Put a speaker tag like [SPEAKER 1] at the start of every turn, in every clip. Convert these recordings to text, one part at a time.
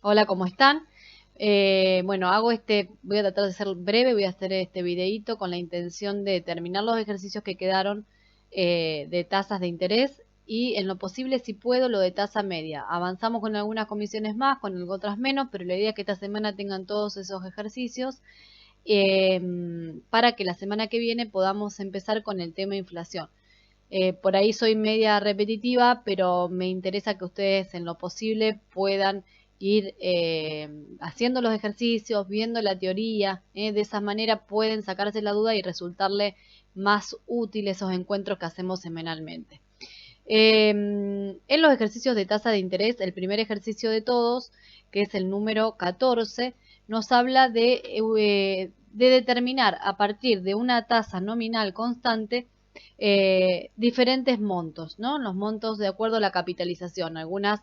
[SPEAKER 1] Hola, ¿cómo están? Bueno, voy a tratar de ser breve, voy a hacer este videíto con la intención de terminar los ejercicios que quedaron de tasas de interés y en lo posible, si puedo, lo de tasa media. Avanzamos con algunas comisiones más, con otras menos, pero la idea es que esta semana tengan todos esos ejercicios para que la semana que viene podamos empezar con el tema inflación. Por ahí soy media repetitiva, pero me interesa que ustedes en lo posible puedan ir haciendo los ejercicios, viendo la teoría. De esa manera pueden sacarse la duda y resultarle más útiles esos encuentros que hacemos semanalmente. En los ejercicios de tasa de interés, el primer ejercicio de todos, que es el número 14, nos habla de determinar a partir de una tasa nominal constante diferentes montos, ¿no? Los montos de acuerdo a la capitalización, algunas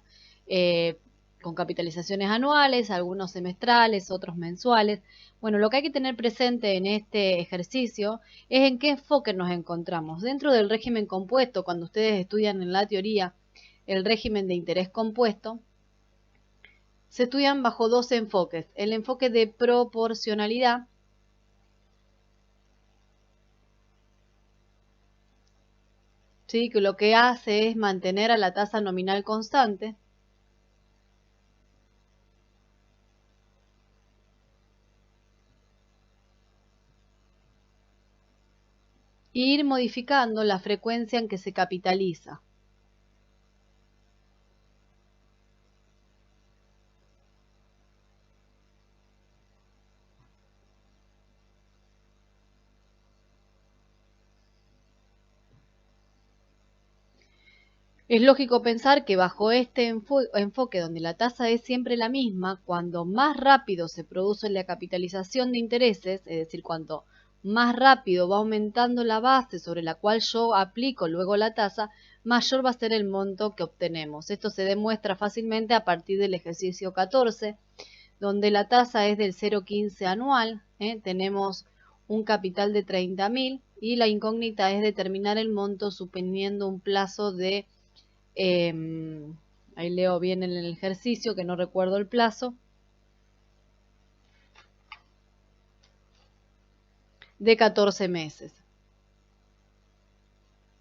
[SPEAKER 1] eh, con capitalizaciones anuales, algunos semestrales, otros mensuales. Bueno, lo que hay que tener presente en este ejercicio es en qué enfoque nos encontramos. Dentro del régimen compuesto, cuando ustedes estudian en la teoría el régimen de interés compuesto, se estudian bajo dos enfoques. El enfoque de proporcionalidad, ¿sí? Que lo que hace es mantener a la tasa nominal constante. E ir modificando la frecuencia en que se capitaliza. Es lógico pensar que bajo este enfoque donde la tasa es siempre la misma, cuando más rápido se produce la capitalización de intereses, es decir, cuanto más rápido va aumentando la base sobre la cual yo aplico luego la tasa, mayor va a ser el monto que obtenemos. Esto se demuestra fácilmente a partir del ejercicio 14, donde la tasa es del 0,15 anual, tenemos un capital de 30.000 y la incógnita es determinar el monto suponiendo un plazo de ahí leo bien en el ejercicio, que no recuerdo el plazo, de 14 meses.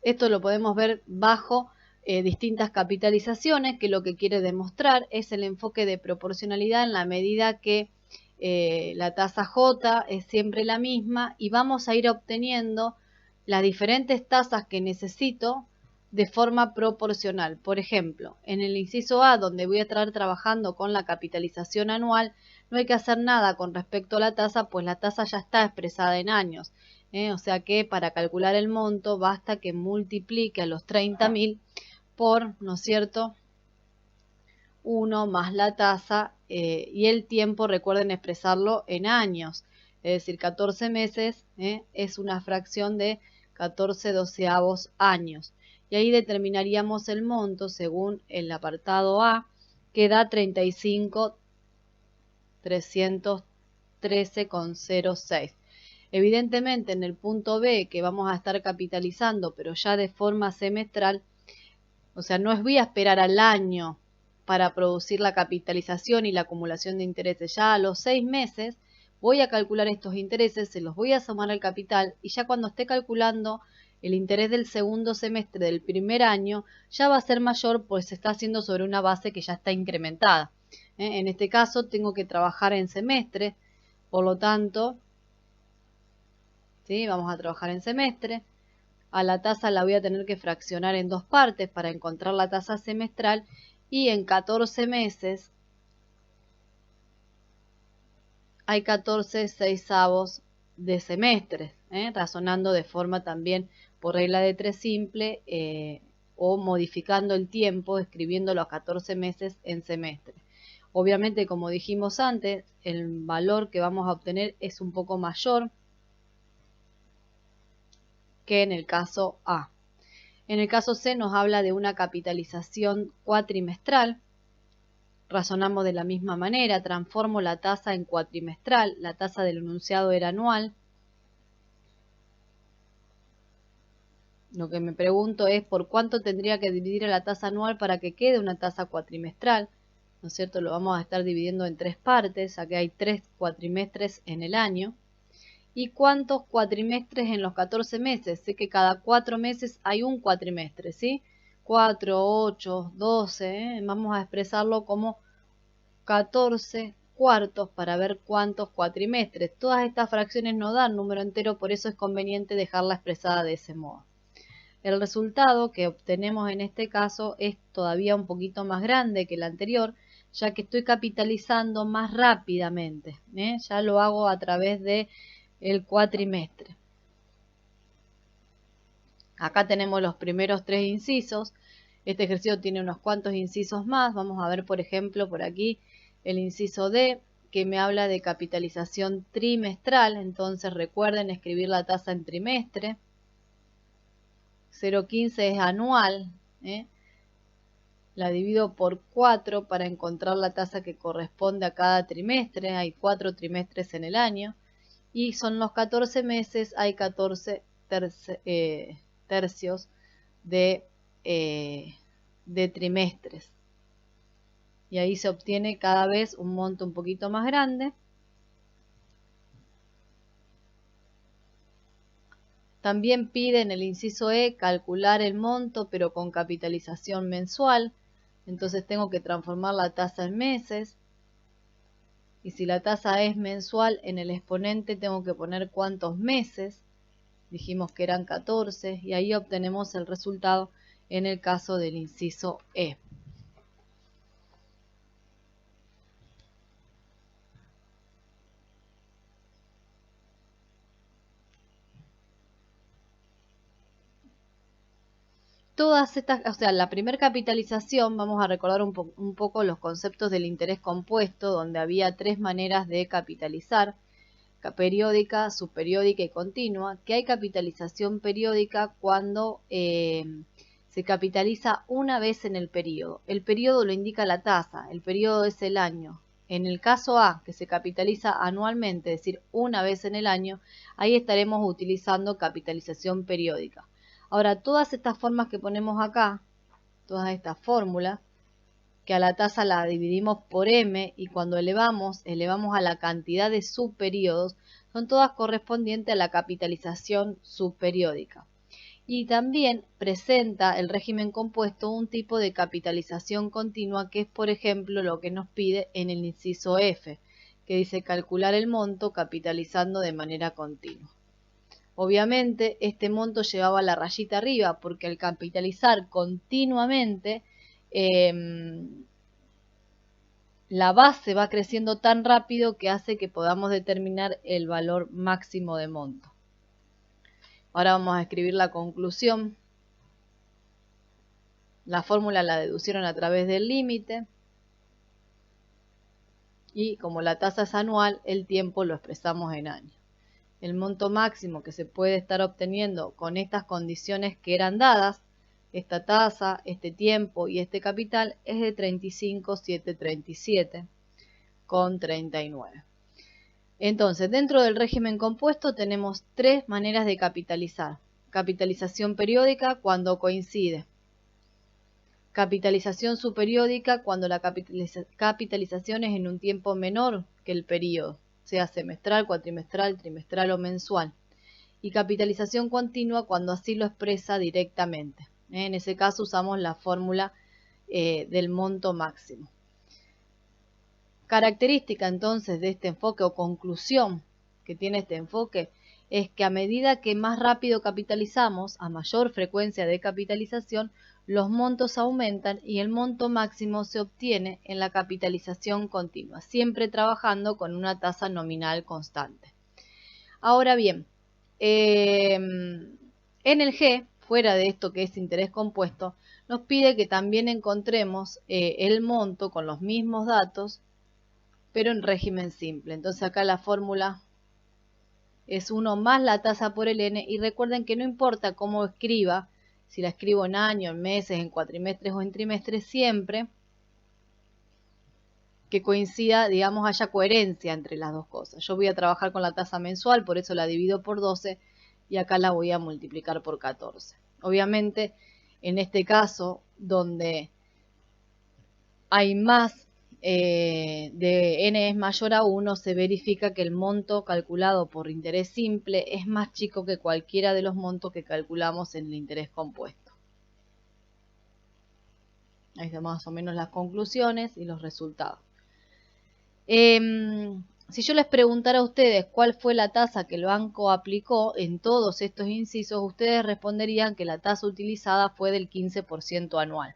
[SPEAKER 1] Esto lo podemos ver bajo distintas capitalizaciones, que lo que quiere demostrar es el enfoque de proporcionalidad en la medida que la tasa J es siempre la misma y vamos a ir obteniendo las diferentes tasas que necesito de forma proporcional. Por ejemplo, en el inciso A, donde voy a estar trabajando con la capitalización anual, no hay que hacer nada con respecto a la tasa, pues la tasa ya está expresada en años. O sea que para calcular el monto basta que multiplique a los 30.000 por, ¿no es cierto?, 1 más la tasa y el tiempo, recuerden expresarlo en años, es decir, 14 meses es una fracción de 14 doceavos años. Y ahí determinaríamos el monto según el apartado A, que da 35.313,06. Evidentemente en el punto B, que vamos a estar capitalizando, pero ya de forma semestral, o sea, no voy a esperar al año para producir la capitalización y la acumulación de intereses. Ya a los 6 meses voy a calcular estos intereses, se los voy a sumar al capital y ya cuando esté calculando el interés del segundo semestre del primer año ya va a ser mayor, pues se está haciendo sobre una base que ya está incrementada. En este caso tengo que trabajar en semestre, por lo tanto, ¿sí? Vamos a trabajar en semestre. A la tasa la voy a tener que fraccionar en dos partes para encontrar la tasa semestral y en 14 meses hay 14 sexavos de semestre, razonando de forma también por regla de 3 simple o modificando el tiempo, escribiendo los 14 meses en semestre. Obviamente, como dijimos antes, el valor que vamos a obtener es un poco mayor que en el caso A. En el caso C nos habla de una capitalización cuatrimestral. Razonamos de la misma manera, transformo la tasa en cuatrimestral, la tasa del enunciado era anual. Lo que me pregunto es por cuánto tendría que dividir a la tasa anual para que quede una tasa cuatrimestral. ¿no es cierto? Lo vamos a estar dividiendo en 3 partes, aquí hay 3 cuatrimestres en el año. ¿Y cuántos cuatrimestres en los 14 meses? Sé que cada 4 meses hay un cuatrimestre, ¿sí? 4, 8, 12, vamos a expresarlo como 14 cuartos para ver cuántos cuatrimestres. Todas estas fracciones no dan número entero, por eso es conveniente dejarla expresada de ese modo. El resultado que obtenemos en este caso es todavía un poquito más grande que el anterior, ya que estoy capitalizando más rápidamente, ¿eh? Ya lo hago a través de el cuatrimestre. Acá tenemos los primeros 3 incisos. Este ejercicio tiene unos cuantos incisos más. Vamos a ver, por ejemplo, por aquí el inciso D, que me habla de capitalización trimestral. Entonces recuerden escribir la tasa en trimestre. 0,15 es anual, ¿eh? La divido por 4 para encontrar la tasa que corresponde a cada trimestre. Hay 4 trimestres en el año. Y son los 14 meses, hay 14 tercios de trimestres. Y ahí se obtiene cada vez un monto un poquito más grande. También pide en el inciso E calcular el monto, pero con capitalización mensual. Entonces tengo que transformar la tasa en meses. Y si la tasa es mensual, en el exponente tengo que poner cuántos meses. Dijimos que eran 14 y ahí obtenemos el resultado en el caso del inciso E. Todas estas, o sea, la primera capitalización, vamos a recordar un poco los conceptos del interés compuesto, donde había 3 maneras de capitalizar: periódica, subperiódica y continua. Que hay capitalización periódica cuando se capitaliza una vez en el periodo. El periodo lo indica la tasa, el periodo es el año. En el caso A, que se capitaliza anualmente, es decir, una vez en el año, ahí estaremos utilizando capitalización periódica. Ahora, todas estas formas que ponemos acá, todas estas fórmulas, que a la tasa la dividimos por m y cuando elevamos a la cantidad de subperiodos, son todas correspondientes a la capitalización subperiódica. Y también presenta el régimen compuesto un tipo de capitalización continua, que es, por ejemplo, lo que nos pide en el inciso F, que dice calcular el monto capitalizando de manera continua. Obviamente, este monto llevaba la rayita arriba, porque al capitalizar continuamente, la base va creciendo tan rápido que hace que podamos determinar el valor máximo de monto. Ahora vamos a escribir la conclusión. La fórmula la deducieron a través del límite. Y como la tasa es anual, el tiempo lo expresamos en años. El monto máximo que se puede estar obteniendo con estas condiciones que eran dadas, esta tasa, este tiempo y este capital, es de 35.737,39. Entonces, dentro del régimen compuesto tenemos 3 maneras de capitalizar. Capitalización periódica cuando coincide. Capitalización subperiódica cuando la capitalización es en un tiempo menor que el periodo, sea semestral, cuatrimestral, trimestral o mensual. Y capitalización continua cuando así lo expresa directamente. En ese caso usamos la fórmula del monto máximo. Característica entonces de este enfoque o conclusión que tiene este enfoque es que a medida que más rápido capitalizamos, a mayor frecuencia de capitalización, los montos aumentan y el monto máximo se obtiene en la capitalización continua, siempre trabajando con una tasa nominal constante. Ahora bien, en el G, fuera de esto que es interés compuesto, nos pide que también encontremos el monto con los mismos datos, pero en régimen simple. Entonces acá la fórmula es 1 más la tasa por el n, y recuerden que no importa cómo escriba, si la escribo en años, en meses, en cuatrimestres o en trimestres, siempre que coincida, digamos, haya coherencia entre las dos cosas. Yo voy a trabajar con la tasa mensual, por eso la divido por 12 y acá la voy a multiplicar por 14. Obviamente, en este caso, donde hay más de n es mayor a 1, se verifica que el monto calculado por interés simple es más chico que cualquiera de los montos que calculamos en el interés compuesto. Ahí están más o menos las conclusiones y los resultados. Si yo les preguntara a ustedes cuál fue la tasa que el banco aplicó en todos estos incisos, ustedes responderían que la tasa utilizada fue del 15% anual.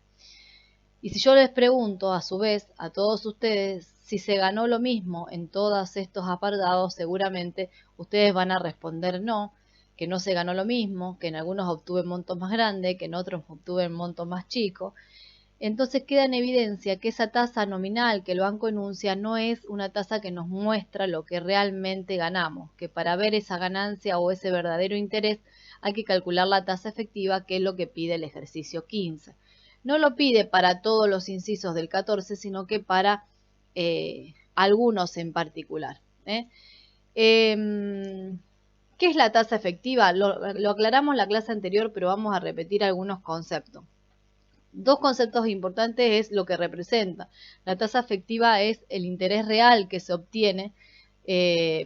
[SPEAKER 1] Y si yo les pregunto, a su vez, a todos ustedes, si se ganó lo mismo en todos estos apartados, seguramente ustedes van a responder no, que no se ganó lo mismo, que en algunos obtuve montos más grandes, que en otros obtuve montos más chicos. Entonces queda en evidencia que esa tasa nominal que el banco enuncia no es una tasa que nos muestra lo que realmente ganamos, que para ver esa ganancia o ese verdadero interés hay que calcular la tasa efectiva, que es lo que pide el ejercicio 15. No lo pide para todos los incisos del 14, sino que para algunos en particular. ¿Qué es la tasa efectiva? Lo aclaramos en la clase anterior, pero vamos a repetir algunos conceptos. Dos conceptos importantes es lo que representa. La tasa efectiva es el interés real que se obtiene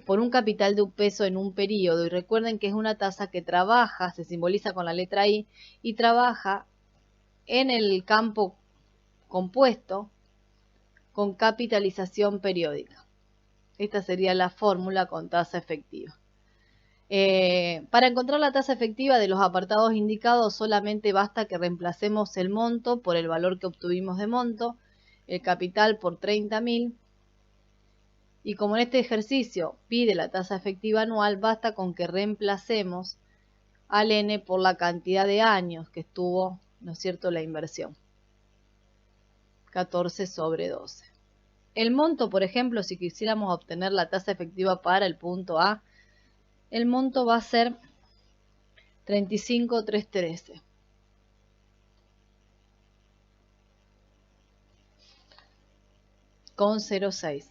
[SPEAKER 1] por un capital de un peso en un periodo. Y recuerden que es una tasa que trabaja, se simboliza con la letra I, y trabaja en el campo compuesto con capitalización periódica. Esta sería la fórmula con tasa efectiva. Para encontrar la tasa efectiva de los apartados indicados solamente basta que reemplacemos el monto por el valor que obtuvimos de monto, el capital por 30.000, y como en este ejercicio pide la tasa efectiva anual, basta con que reemplacemos al N por la cantidad de años que estuvo, ¿no es cierto?, la inversión. 14/12. El monto, por ejemplo, si quisiéramos obtener la tasa efectiva para el punto A, el monto va a ser 35.313. Con 0,6.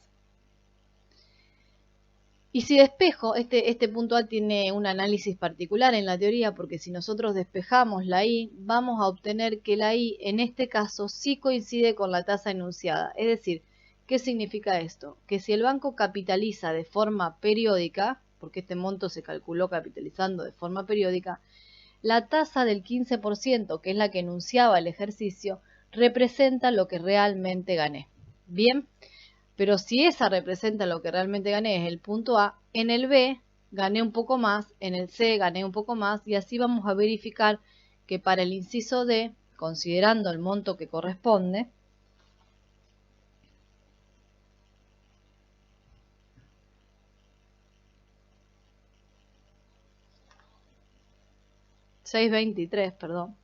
[SPEAKER 1] Y si despejo, este punto A tiene un análisis particular en la teoría, porque si nosotros despejamos la I, vamos a obtener que la I en este caso sí coincide con la tasa enunciada. Es decir, ¿qué significa esto? Que si el banco capitaliza de forma periódica, porque este monto se calculó capitalizando de forma periódica, la tasa del 15%, que es la que enunciaba el ejercicio, representa lo que realmente gané. Bien, pero si esa representa lo que realmente gané, es el punto A, en el B gané un poco más, en el C gané un poco más, y así vamos a verificar que para el inciso D, considerando el monto que corresponde, $6.23, perdón.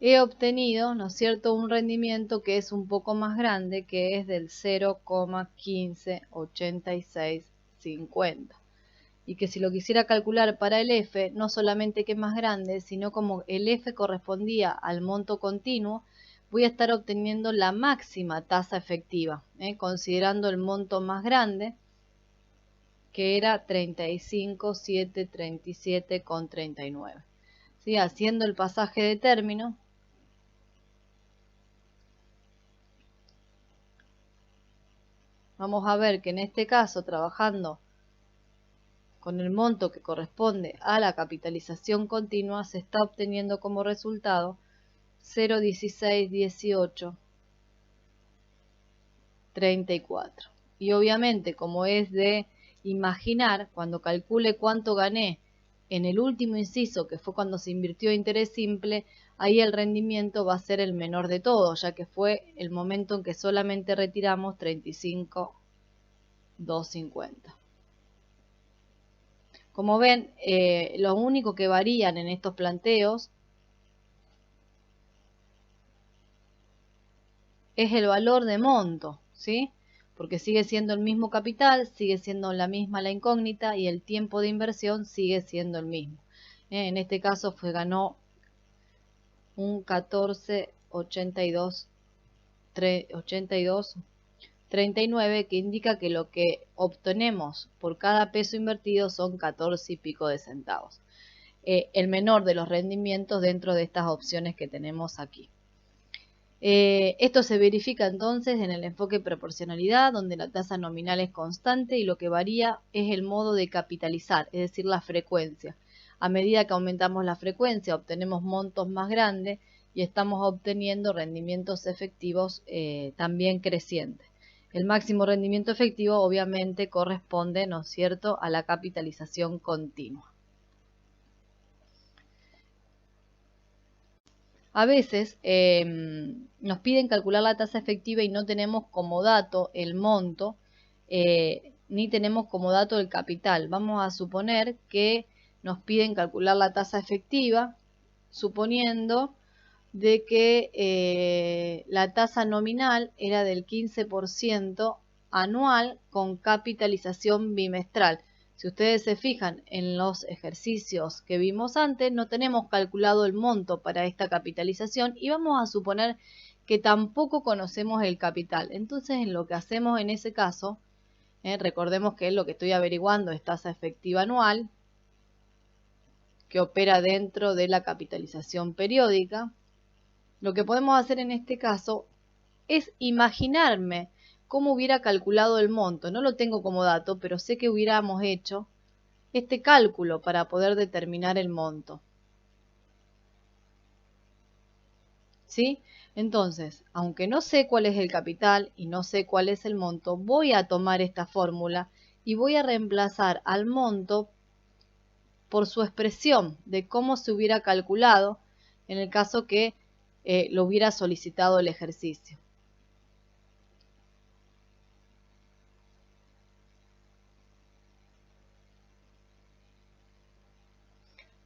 [SPEAKER 1] He obtenido, ¿no es cierto?, un rendimiento que es un poco más grande, que es del 0,158650. Y que si lo quisiera calcular para el F, no solamente que es más grande, sino como el F correspondía al monto continuo, voy a estar obteniendo la máxima tasa efectiva, considerando el monto más grande, que era 35.737,39. ¿Sí? Haciendo el pasaje de término, vamos a ver que en este caso, trabajando con el monto que corresponde a la capitalización continua, se está obteniendo como resultado 0,161834. Y obviamente, como es de imaginar, cuando calcule cuánto gané en el último inciso, que fue cuando se invirtió interés simple, ahí el rendimiento va a ser el menor de todos, ya que fue el momento en que solamente retiramos 35.250. Como ven, lo único que varían en estos planteos es el valor de monto, ¿sí? Porque sigue siendo el mismo capital, sigue siendo la misma la incógnita y el tiempo de inversión sigue siendo el mismo. En este caso ganó un 14.82 82,39, que indica que lo que obtenemos por cada peso invertido son 14 y pico de centavos. El menor de los rendimientos dentro de estas opciones que tenemos aquí. Esto se verifica entonces en el enfoque proporcionalidad, donde la tasa nominal es constante y lo que varía es el modo de capitalizar, es decir, la frecuencia. A medida que aumentamos la frecuencia, obtenemos montos más grandes y estamos obteniendo rendimientos efectivos también crecientes. El máximo rendimiento efectivo obviamente corresponde, ¿no es cierto?, a la capitalización continua. A veces nos piden calcular la tasa efectiva y no tenemos como dato el monto, ni tenemos como dato el capital. Vamos a suponer que nos piden calcular la tasa efectiva, suponiendo de que la tasa nominal era del 15% anual con capitalización bimestral. Si ustedes se fijan en los ejercicios que vimos antes, no tenemos calculado el monto para esta capitalización y vamos a suponer que tampoco conocemos el capital. Entonces, en lo que hacemos en ese caso, recordemos que lo que estoy averiguando es tasa efectiva anual, que opera dentro de la capitalización periódica. Lo que podemos hacer en este caso es imaginarme cómo hubiera calculado el monto. No lo tengo como dato, pero sé que hubiéramos hecho este cálculo para poder determinar el monto. ¿Sí? Entonces, aunque no sé cuál es el capital y no sé cuál es el monto, voy a tomar esta fórmula y voy a reemplazar al monto por su expresión de cómo se hubiera calculado en el caso que lo hubiera solicitado el ejercicio.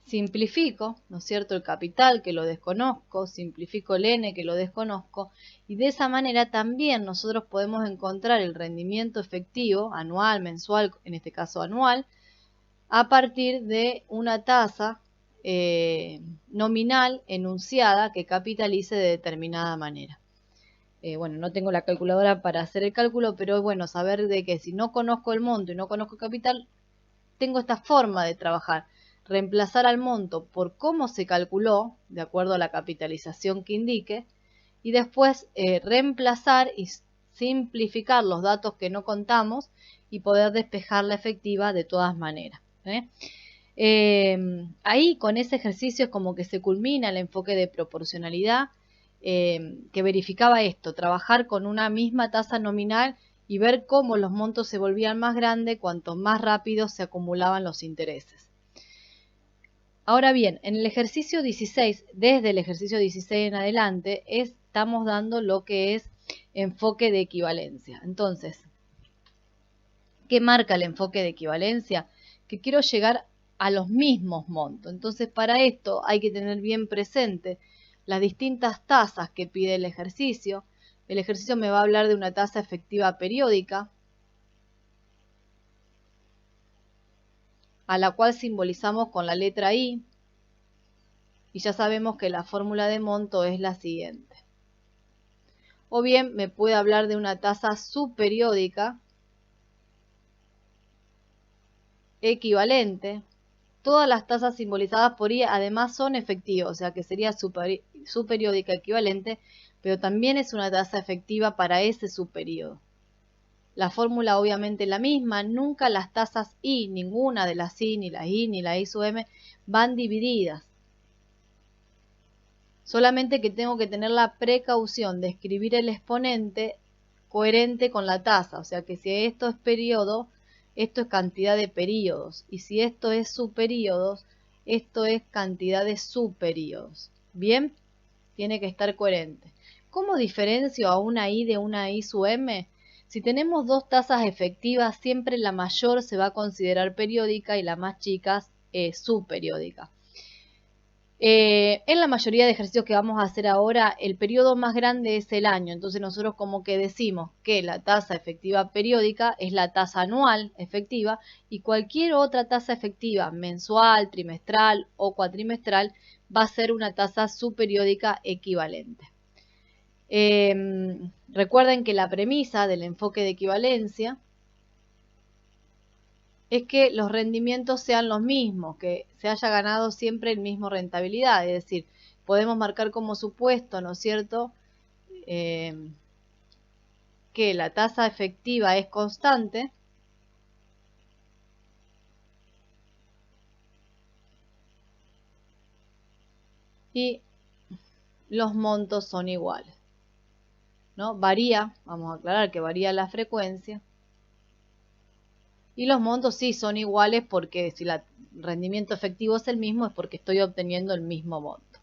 [SPEAKER 1] Simplifico, ¿no es cierto?, el capital, que lo desconozco, simplifico el N, que lo desconozco, y de esa manera también nosotros podemos encontrar el rendimiento efectivo, anual, mensual, en este caso anual, a partir de una tasa nominal enunciada que capitalice de determinada manera. Bueno, no tengo la calculadora para hacer el cálculo, pero es bueno saber de que si no conozco el monto y no conozco el capital, tengo esta forma de trabajar. Reemplazar al monto por cómo se calculó, de acuerdo a la capitalización que indique, y después reemplazar y simplificar los datos que no contamos y poder despejar la efectiva de todas maneras. Ahí con ese ejercicio es como que se culmina el enfoque de proporcionalidad que verificaba esto, trabajar con una misma tasa nominal y ver cómo los montos se volvían más grandes cuanto más rápido se acumulaban los intereses. Ahora bien, en el ejercicio 16, desde el ejercicio 16 en adelante, estamos dando lo que es enfoque de equivalencia. Entonces, ¿qué marca el enfoque de equivalencia? Que quiero llegar a los mismos montos. Entonces, para esto hay que tener bien presente las distintas tasas que pide el ejercicio. El ejercicio me va a hablar de una tasa efectiva periódica, a la cual simbolizamos con la letra I, y ya sabemos que la fórmula de monto es la siguiente. O bien me puede hablar de una tasa subperiódica equivalente. Todas las tasas simbolizadas por I además son efectivas, o sea que sería subperiódica equivalente, pero también es una tasa efectiva para ese subperiodo. La fórmula obviamente es la misma, nunca las tasas I, ninguna de las I, ni la I, ni la I sub M, van divididas. Solamente que tengo que tener la precaución de escribir el exponente coherente con la tasa, o sea que si esto es periodo, esto es cantidad de períodos, y si esto es subperíodos, esto es cantidad de subperíodos. ¿Bien? Tiene que estar coherente. ¿Cómo diferencio a una I de una I sub M? Si tenemos dos tasas efectivas, siempre la mayor se va a considerar periódica y la más chica subperiódica. En la mayoría de ejercicios que vamos a hacer ahora, el periodo más grande es el año. Entonces nosotros como que decimos que la tasa efectiva periódica es la tasa anual efectiva y cualquier otra tasa efectiva mensual, trimestral o cuatrimestral va a ser una tasa subperiódica equivalente. Recuerden que la premisa del enfoque de equivalencia es que los rendimientos sean los mismos, que se haya ganado siempre el mismo rentabilidad, es decir, podemos marcar como supuesto, ¿no es cierto?, que la tasa efectiva es constante y los montos son iguales, ¿no? Varía, vamos a aclarar que varía la frecuencia, y los montos sí son iguales porque si el rendimiento efectivo es el mismo es porque estoy obteniendo el mismo monto.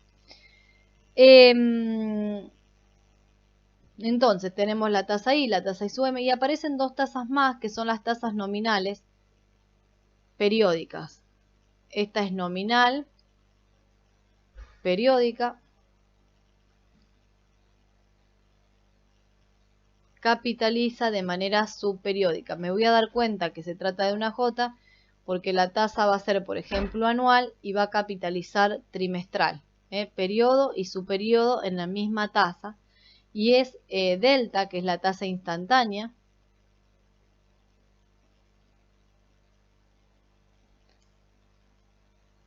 [SPEAKER 1] Entonces tenemos la tasa I, la tasa I sub M, y aparecen dos tasas más que son las tasas nominales periódicas. Esta es nominal, periódica, capitaliza de manera subperiódica. Me voy a dar cuenta que se trata de una J porque la tasa va a ser, por ejemplo, anual y va a capitalizar trimestral. Periodo y subperiodo en la misma tasa. Y es delta, que es la tasa instantánea.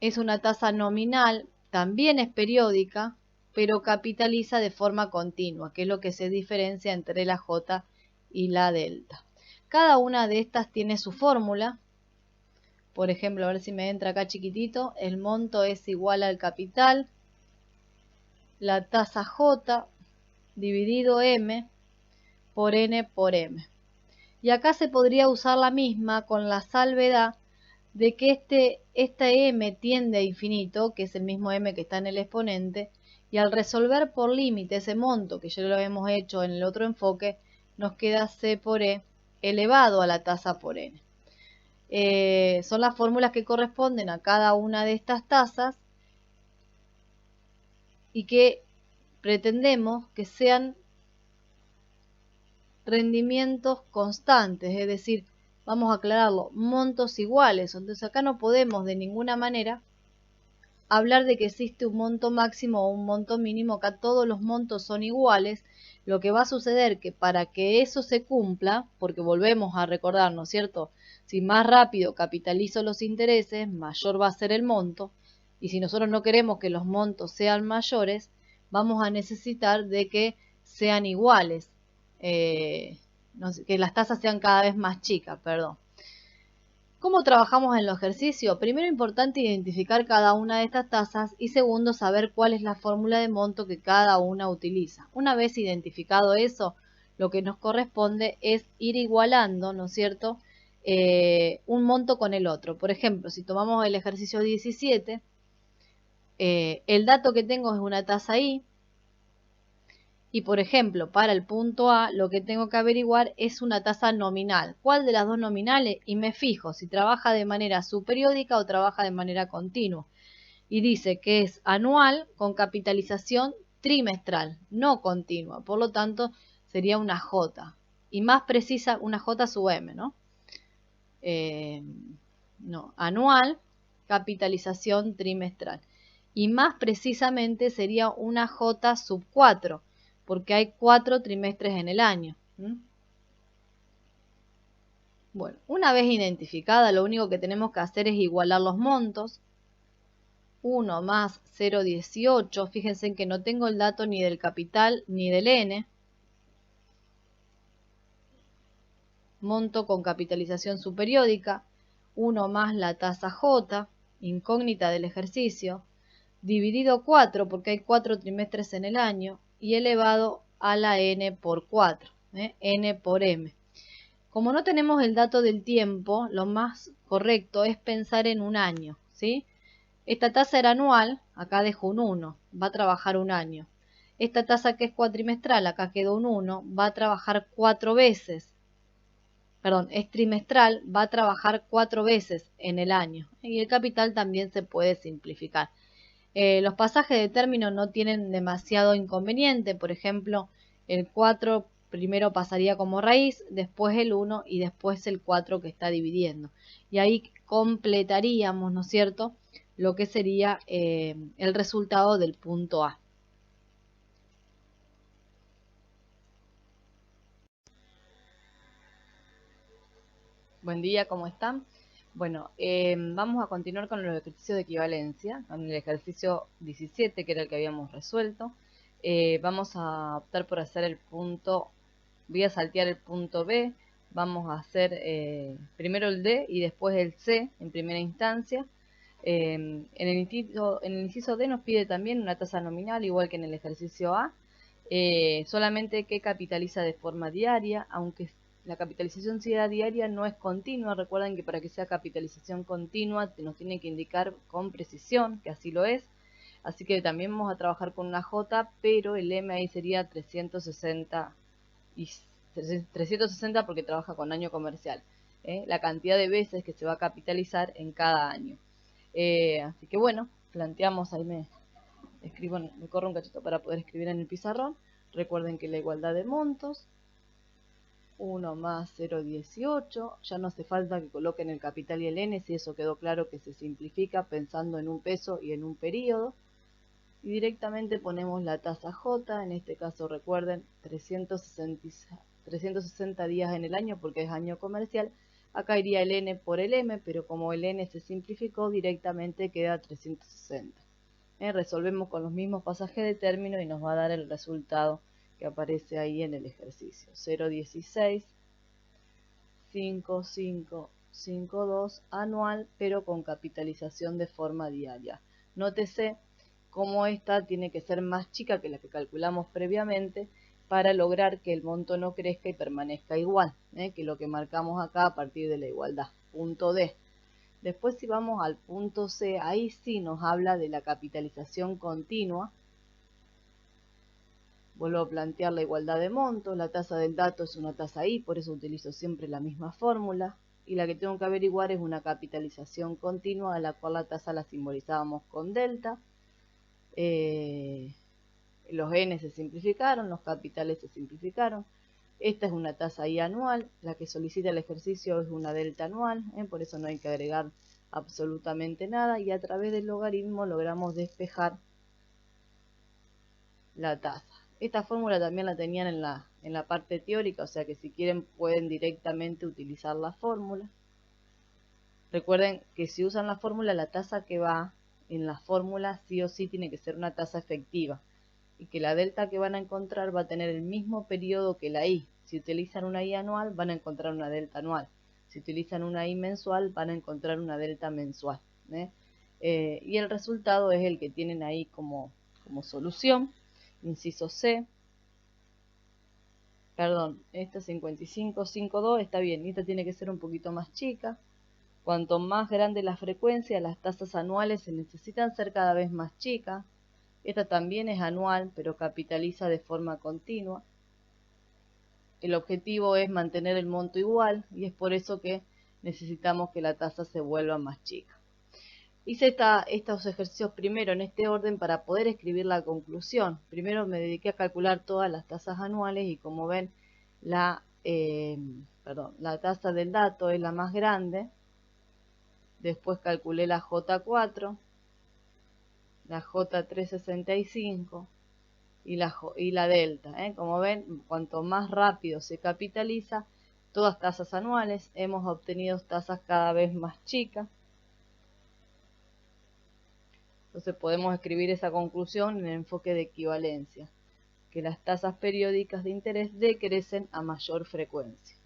[SPEAKER 1] Es una tasa nominal, también es periódica, pero capitaliza de forma continua, que es lo que se diferencia entre la J y la delta. Cada una de estas tiene su fórmula. Por ejemplo, a ver si me entra acá chiquitito, el monto es igual al capital, la tasa J dividido M por N por M. Y acá se podría usar la misma con la salvedad de que este M tiende a infinito, que es el mismo M que está en el exponente, y al resolver por límite ese monto, que ya lo hemos hecho en el otro enfoque, nos queda C por E elevado a la tasa por N. Son las fórmulas que corresponden a cada una de estas tasas y que pretendemos que sean rendimientos constantes, es decir, vamos a aclararlo, montos iguales. Entonces acá no podemos de ninguna manera hablar de que existe un monto máximo o un monto mínimo. Acá todos los montos son iguales. Lo que va a suceder que para que eso se cumpla, porque volvemos a recordar, ¿no es cierto?, si más rápido capitalizo los intereses, mayor va a ser el monto, y si nosotros no queremos que los montos sean mayores, vamos a necesitar de que sean iguales, que las tasas sean cada vez más chicas, perdón. ¿Cómo trabajamos en los ejercicios? Primero, importante identificar cada una de estas tasas y segundo, saber cuál es la fórmula de monto que cada una utiliza. Una vez identificado eso, lo que nos corresponde es ir igualando, ¿no es cierto?, un monto con el otro. Por ejemplo, si tomamos el ejercicio 17, el dato que tengo es una tasa I, y por ejemplo, para el punto A, lo que tengo que averiguar es una tasa nominal. ¿Cuál de las dos nominales? Y me fijo si trabaja de manera subperiódica o trabaja de manera continua. Y dice que es anual con capitalización trimestral, no continua. Por lo tanto, sería una J. Y más precisa, una J sub M, ¿no? Anual, capitalización trimestral. Y más precisamente sería una J sub 4, porque hay 4 trimestres en el año. Bueno, una vez identificada, lo único que tenemos que hacer es igualar los montos. 1 más 0,18, fíjense en que no tengo el dato ni del capital ni del N. Monto con capitalización subperiódica, 1 más la tasa J, incógnita del ejercicio, dividido 4, porque hay 4 trimestres en el año, y elevado a la N por 4, N por M. Como no tenemos el dato del tiempo, lo más correcto es pensar en un año, ¿sí? Esta tasa era anual, acá dejo un 1, va a trabajar un año. Esta tasa que es cuatrimestral, acá quedó un 1, va a trabajar 4 veces. Perdón, es trimestral, va a trabajar 4 veces en el año. Y el capital también se puede simplificar. Los pasajes de término no tienen demasiado inconveniente. Por ejemplo, el 4 primero pasaría como raíz, después el 1 y después el 4 que está dividiendo. Y ahí completaríamos, ¿no es cierto?, lo que sería el resultado del punto A.
[SPEAKER 2] Buen día, ¿cómo están? Bueno, vamos a continuar con los ejercicios de equivalencia, con el ejercicio 17, que era el que habíamos resuelto. Vamos a optar por hacer el punto, voy a saltear el punto B, vamos a hacer primero el D y después el C en primera instancia. En el inciso D nos pide también una tasa nominal, igual que en el ejercicio A, solamente que capitaliza de forma diaria, aunque la capitalización sea diaria no es continua. Recuerden que para que sea capitalización continua nos tiene que indicar con precisión que así lo es. Así que también vamos a trabajar con una J, pero el M ahí sería 360 y 360 porque trabaja con año comercial. La cantidad de veces que se va a capitalizar en cada año. Así que bueno, planteamos, ahí me corro un cachito para poder escribir en el pizarrón. Recuerden que la igualdad de montos, 1 más 0,18, ya no hace falta que coloquen el capital y el n, si eso quedó claro que se simplifica pensando en un peso y en un periodo. Y directamente ponemos la tasa J, en este caso recuerden 360 días en el año porque es año comercial. Acá iría el n por el m, pero como el n se simplificó directamente queda 360. Resolvemos con los mismos pasajes de término y nos va a dar el resultado que aparece ahí en el ejercicio. 0,16, 5,552 anual, pero con capitalización de forma diaria. Nótese cómo esta tiene que ser más chica que la que calculamos previamente para lograr que el monto no crezca y permanezca igual, que lo que marcamos acá a partir de la igualdad. Punto D. Después si vamos al punto C, ahí sí nos habla de la capitalización continua. Vuelvo a plantear la igualdad de montos, la tasa del dato es una tasa I, por eso utilizo siempre la misma fórmula. Y la que tengo que averiguar es una capitalización continua, a la cual la tasa la simbolizábamos con delta. Los n se simplificaron, los capitales se simplificaron. Esta es una tasa I anual, la que solicita el ejercicio es una delta anual, por eso no hay que agregar absolutamente nada, y a través del logaritmo logramos despejar la tasa. Esta fórmula también la tenían en la parte teórica, o sea que si quieren pueden directamente utilizar la fórmula. Recuerden que si usan la fórmula, la tasa que va en la fórmula sí o sí tiene que ser una tasa efectiva, y que la delta que van a encontrar va a tener el mismo periodo que la I. Si utilizan una I anual, van a encontrar una delta anual. Si utilizan una I mensual, van a encontrar una delta mensual. Y el resultado es el que tienen ahí como solución. Inciso C. Perdón, esta 55,52 está bien. Esta tiene que ser un poquito más chica. Cuanto más grande la frecuencia, las tasas anuales se necesitan ser cada vez más chicas. Esta también es anual, pero capitaliza de forma continua. El objetivo es mantener el monto igual y es por eso que necesitamos que la tasa se vuelva más chica. Hice estos ejercicios primero en este orden para poder escribir la conclusión. Primero me dediqué a calcular todas las tasas anuales y como ven, la tasa del dato es la más grande. Después calculé la J4, la J365 y la delta. Como ven, cuanto más rápido se capitaliza, todas tasas anuales, hemos obtenido tasas cada vez más chicas. Entonces podemos escribir esa conclusión en el enfoque de equivalencia, que las tasas periódicas de interés decrecen a mayor frecuencia.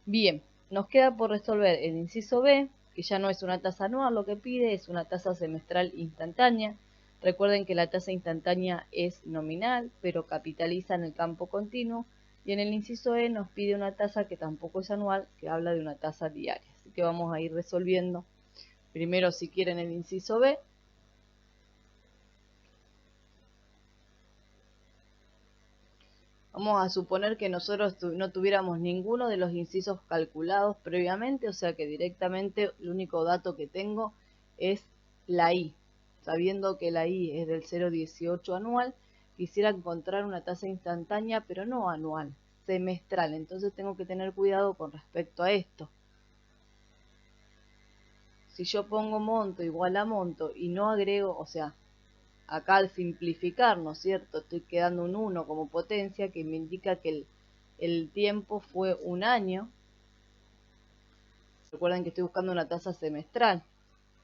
[SPEAKER 2] Bien, nos queda por resolver el inciso B, que ya no es una tasa anual lo que pide, es una tasa semestral instantánea. Recuerden que la tasa instantánea es nominal, pero capitaliza en el campo continuo. Y en el inciso E nos pide una tasa que tampoco es anual, que habla de una tasa diaria. Así que vamos a ir resolviendo primero, si quieren, el inciso B. Vamos a suponer que nosotros no tuviéramos ninguno de los incisos calculados previamente, o sea que directamente el único dato que tengo es la I. Sabiendo que la I es del 0,18 anual, quisiera encontrar una tasa instantánea, pero no anual, semestral. Entonces tengo que tener cuidado con respecto a esto. si yo pongo monto igual a monto y no agrego, o sea, acá al simplificar, ¿no es cierto? Estoy quedando un 1 como potencia que me indica que el tiempo fue un año. Recuerden que estoy buscando una tasa semestral.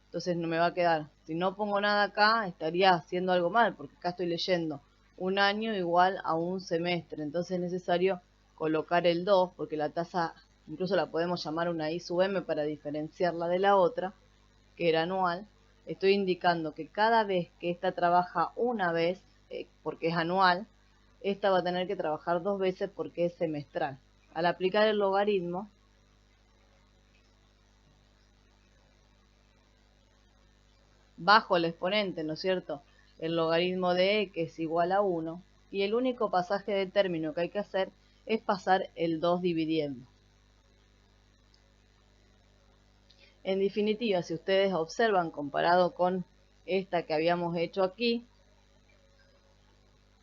[SPEAKER 2] Entonces no me va a quedar. Si no pongo nada acá, estaría haciendo algo mal, porque acá estoy leyendo un año igual a un semestre. Entonces es necesario colocar el 2, porque la tasa incluso la podemos llamar una I sub M para diferenciarla de la otra, que era anual. Estoy indicando que cada vez que esta trabaja una vez, porque es anual, esta va a tener que trabajar 2 veces porque es semestral. Al aplicar el logaritmo, bajo el exponente, ¿no es cierto? El logaritmo de e, que es igual a 1, y el único pasaje de término que hay que hacer es pasar el 2 dividiendo. En definitiva, si ustedes observan comparado con esta que habíamos hecho aquí,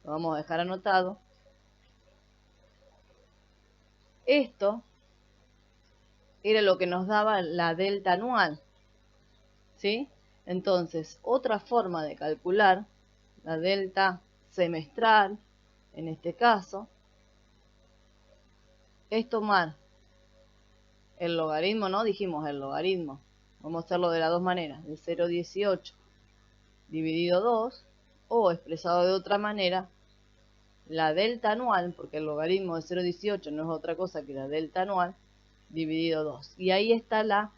[SPEAKER 2] lo vamos a dejar anotado, esto era lo que nos daba la delta anual, ¿sí? Entonces, otra forma de calcular la delta semestral, en este caso, es tomar el logaritmo, ¿no? Dijimos el logaritmo. Vamos a hacerlo de las dos maneras, de 0,18 dividido 2, o expresado de otra manera, la delta anual, porque el logaritmo de 0,18 no es otra cosa que la delta anual, dividido 2. Y ahí está la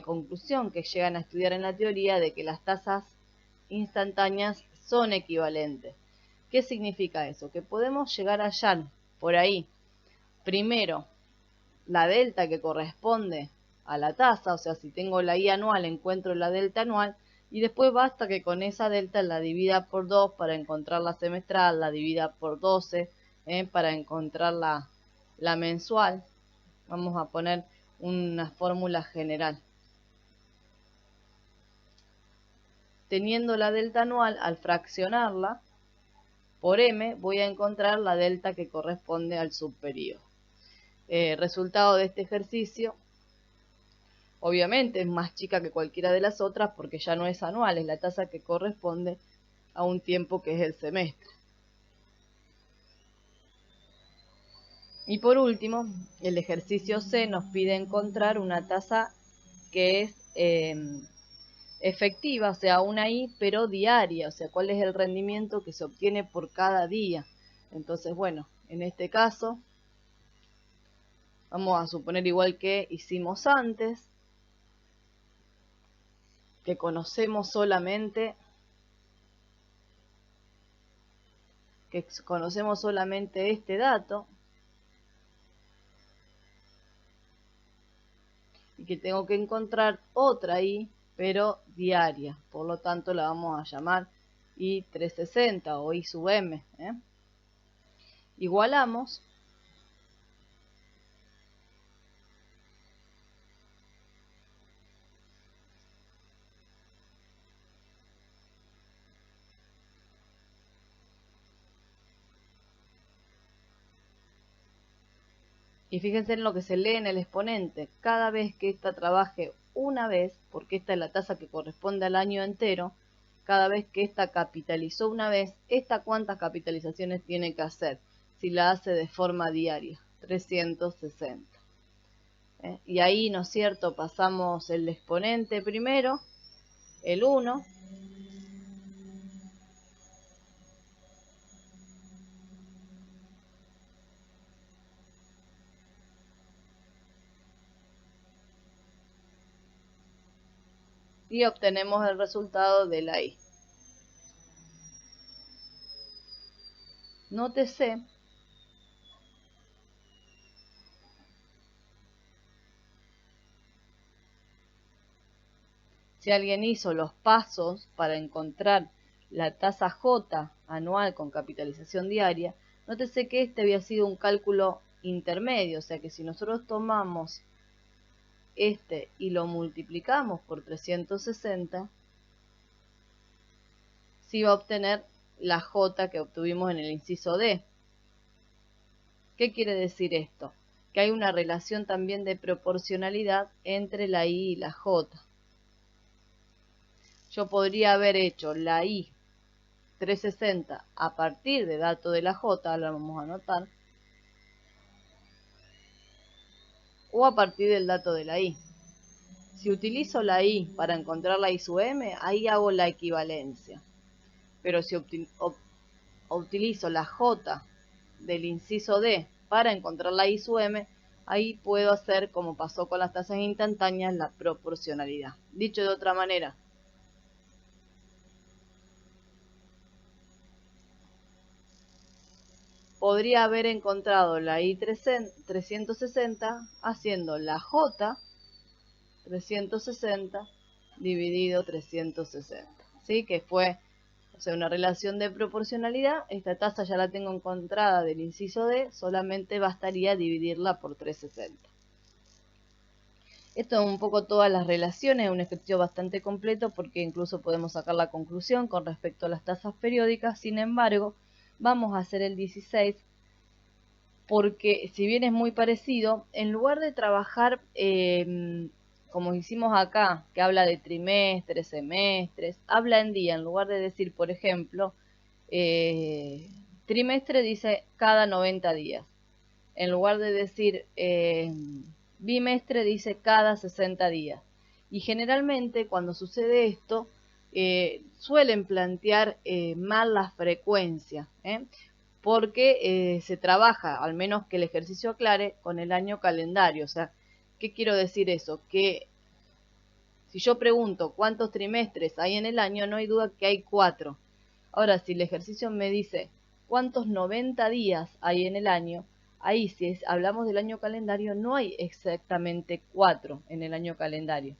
[SPEAKER 2] conclusión que llegan a estudiar en la teoría de que las tasas instantáneas son equivalentes. ¿Qué significa eso? Que podemos llegar a hallar por ahí, primero, la delta que corresponde a la tasa, o sea, si tengo la I anual encuentro la delta anual, y después basta que con esa delta la divida por 2 para encontrar la semestral, la divida por 12 para encontrar la mensual. Vamos a poner una fórmula general. Teniendo la delta anual, al fraccionarla por m, voy a encontrar la delta que corresponde al subperíodo. Resultado de este ejercicio, obviamente es más chica que cualquiera de las otras porque ya no es anual, es la tasa que corresponde a un tiempo que es el semestre. Y por último, el ejercicio C nos pide encontrar una tasa que es efectiva, o sea, una I, pero diaria, o sea, cuál es el rendimiento que se obtiene por cada día. Entonces, bueno, en este caso, vamos a suponer igual que hicimos antes, que conocemos solamente este dato y que tengo que encontrar otra I, pero diaria. Por lo tanto, la vamos a llamar I360 o I sub M. Igualamos. Y fíjense en lo que se lee en el exponente. Cada vez que esta trabaje una vez, porque esta es la tasa que corresponde al año entero, cada vez que esta capitalizó una vez, ¿esta cuántas capitalizaciones tiene que hacer? Si la hace de forma diaria, 360. Y ahí, ¿no es cierto?, pasamos el exponente primero, el 1, y obtenemos el resultado de la I. Nótese si alguien hizo los pasos para encontrar la tasa J anual con capitalización diaria, nótese que este había sido un cálculo intermedio, o sea que si nosotros tomamos este y lo multiplicamos por 360, se va a obtener la J que obtuvimos en el inciso D. ¿Qué quiere decir esto? Que hay una relación también de proporcionalidad entre la I y la J. yo podría haber hecho la I 360 a partir de dato de la J, lo vamos a anotar, o a partir del dato de la I. Si utilizo la I para encontrar la I sub m, ahí hago la equivalencia. Pero si utilizo la J del inciso D para encontrar la I sub m, ahí puedo hacer, como pasó con las tasas instantáneas, la proporcionalidad. Dicho de otra manera, podría haber encontrado la I 360 haciendo la J 360 dividido 360, ¿sí? Que fue, o sea, una relación de proporcionalidad. Esta tasa ya la tengo encontrada del inciso D, solamente bastaría dividirla por 360. Esto es un poco todas las relaciones, es un ejercicio bastante completo porque incluso podemos sacar la conclusión con respecto a las tasas periódicas. Sin embargo, vamos a hacer el 16 porque si bien es muy parecido, en lugar de trabajar como hicimos acá, que habla de trimestres, semestres, habla en día, en lugar de decir, por ejemplo, trimestre dice cada 90 días. En lugar de decir bimestre dice cada 60 días. Y generalmente cuando sucede esto, suelen plantear mal la frecuencia, porque se trabaja, al menos que el ejercicio aclare, con el año calendario. O sea, ¿qué quiero decir eso? Que si yo pregunto cuántos trimestres hay en el año, no hay duda que hay 4. Ahora, si el ejercicio me dice cuántos 90 días hay en el año, ahí si hablamos del año calendario, no hay exactamente 4 en el año calendario.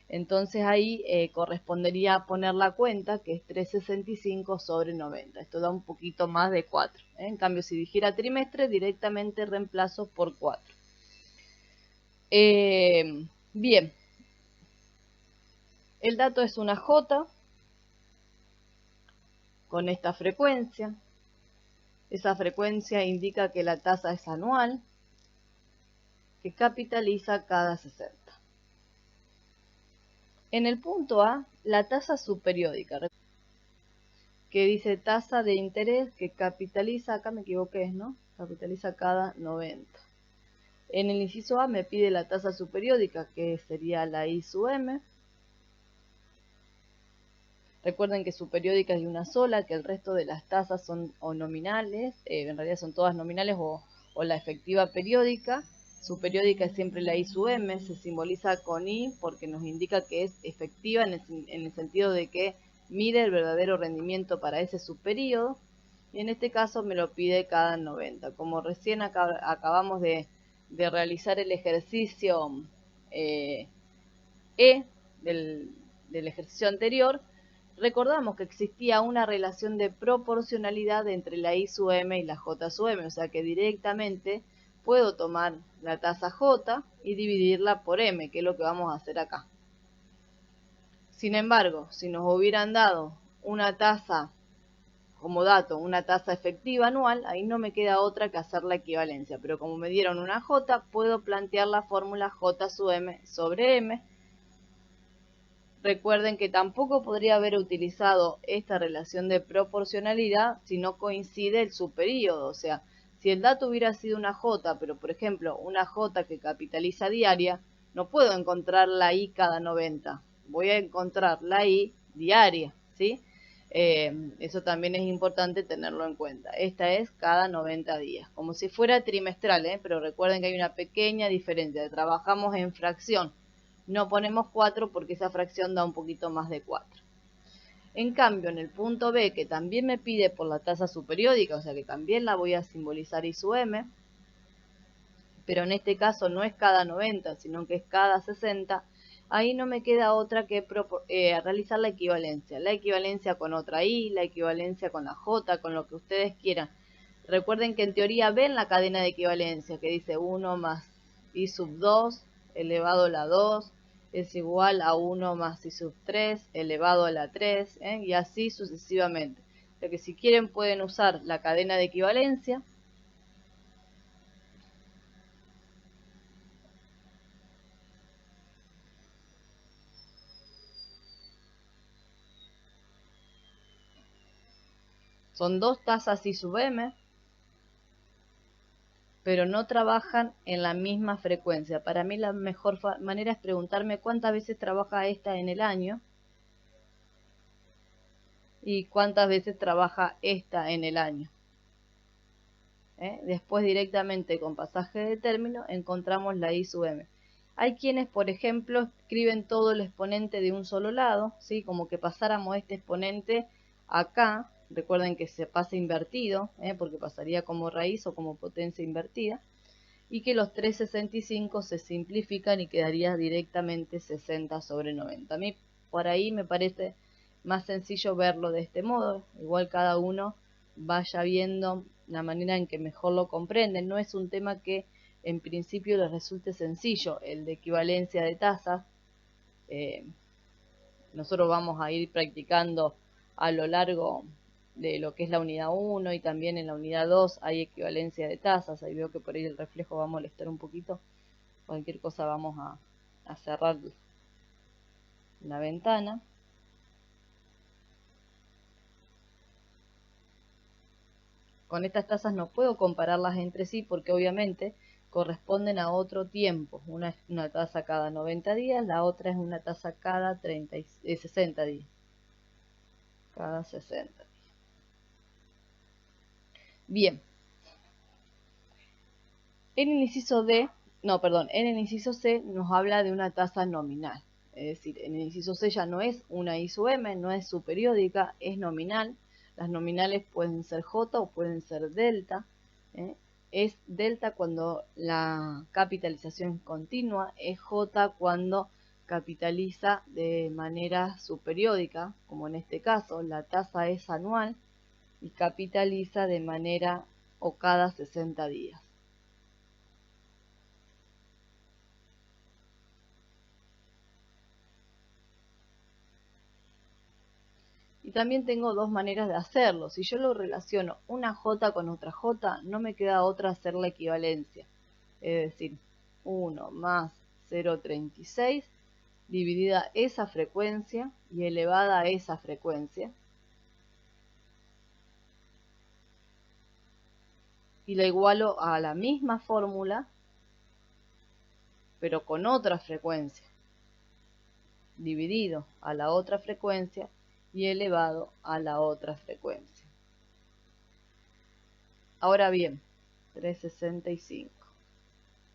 [SPEAKER 2] Entonces ahí correspondería poner la cuenta, que es 365 sobre 90. Esto da un poquito más de 4. En cambio, si dijera trimestre, directamente reemplazo por 4. Bien. El dato es una J con esta frecuencia. Esa frecuencia indica que la tasa es anual, que capitaliza cada 60. En el punto A, la tasa subperiódica, que dice tasa de interés que capitaliza, acá me equivoqué, ¿no? Capitaliza cada 90. En el inciso A me pide la tasa subperiódica, que sería la I sub m. Recuerden que subperiódica es de una sola, que el resto de las tasas son o nominales, en realidad son todas nominales, o la efectiva periódica. Subperiódica es siempre la I sub m, se simboliza con I porque nos indica que es efectiva en el sentido de que mide el verdadero rendimiento para ese subperíodo, y en este caso me lo pide cada 90. Como recién acabamos de realizar el ejercicio del ejercicio anterior, recordamos que existía una relación de proporcionalidad entre la I sub m y la J sub m, o sea que directamente puedo tomar la tasa J y dividirla por m, que es lo que vamos a hacer acá. Sin embargo, si nos hubieran dado una tasa como dato, una tasa efectiva anual, ahí no me queda otra que hacer la equivalencia, pero como me dieron una J, puedo plantear la fórmula J sub m sobre m. Recuerden que tampoco podría haber utilizado esta relación de proporcionalidad si no coincide el subperíodo. O sea, si el dato hubiera sido una J, pero por ejemplo una J que capitaliza diaria, no puedo encontrar la I cada 90. Voy a encontrar la I diaria, ¿sí? Eso también es importante tenerlo en cuenta. Esta es cada 90 días, como si fuera trimestral, pero recuerden que hay una pequeña diferencia. Trabajamos en fracción. No ponemos 4 porque esa fracción da un poquito más de 4. En cambio, en el punto B, que también me pide por la tasa subperiódica, o sea que también la voy a simbolizar I sub m, pero en este caso no es cada 90, sino que es cada 60, ahí no me queda otra que realizar la equivalencia. La equivalencia con otra I, la equivalencia con la J, con lo que ustedes quieran. Recuerden que en teoría ven la cadena de equivalencia, que dice 1 más I sub 2 elevado a la 2 es igual a 1 más I sub 3 elevado a la 3, y así sucesivamente. O sea que si quieren pueden usar la cadena de equivalencia. Son dos tasas I sub m, pero no trabajan en la misma frecuencia. Para mí la mejor manera es preguntarme cuántas veces trabaja esta en el año y cuántas veces trabaja esta en el año. Después directamente con pasaje de término encontramos la I sub m. Hay quienes, por ejemplo, escriben todo el exponente de un solo lado, ¿sí? Como que pasáramos este exponente acá. Recuerden que se pasa invertido, porque pasaría como raíz o como potencia invertida. Y que los 365 se simplifican y quedaría directamente 60 sobre 90. A mí por ahí me parece más sencillo verlo de este modo. Igual cada uno vaya viendo la manera en que mejor lo comprenden. No es un tema que en principio les resulte sencillo, el de equivalencia de tasas. Nosotros vamos a ir practicando a lo largo de lo que es la unidad 1 y también en la unidad 2 hay equivalencia de tasas. Ahí veo que por ahí el reflejo va a molestar un poquito. Cualquier cosa vamos a cerrar la ventana. Con estas tasas no puedo compararlas entre sí porque obviamente corresponden a otro tiempo. Una es una tasa cada 90 días, la otra es una tasa cada 60 días. Cada 60 días. Bien. En el inciso en el inciso C nos habla de una tasa nominal. Es decir, en el inciso C ya no es una I sub m, no es subperiódica, es nominal. Las nominales pueden ser J o pueden ser delta. Es delta cuando la capitalización es continua, es J cuando capitaliza de manera subperiódica, como en este caso, la tasa es anual y capitaliza de manera o cada 60 días. Y también tengo dos maneras de hacerlo. Si yo lo relaciono una J con otra J, no me queda otra hacer la equivalencia. Es decir, 1 más 0,36 dividida esa frecuencia y elevada a esa frecuencia. Y la igualo a la misma fórmula, pero con otra frecuencia. Dividido a la otra frecuencia y elevado a la otra frecuencia. Ahora bien, 365.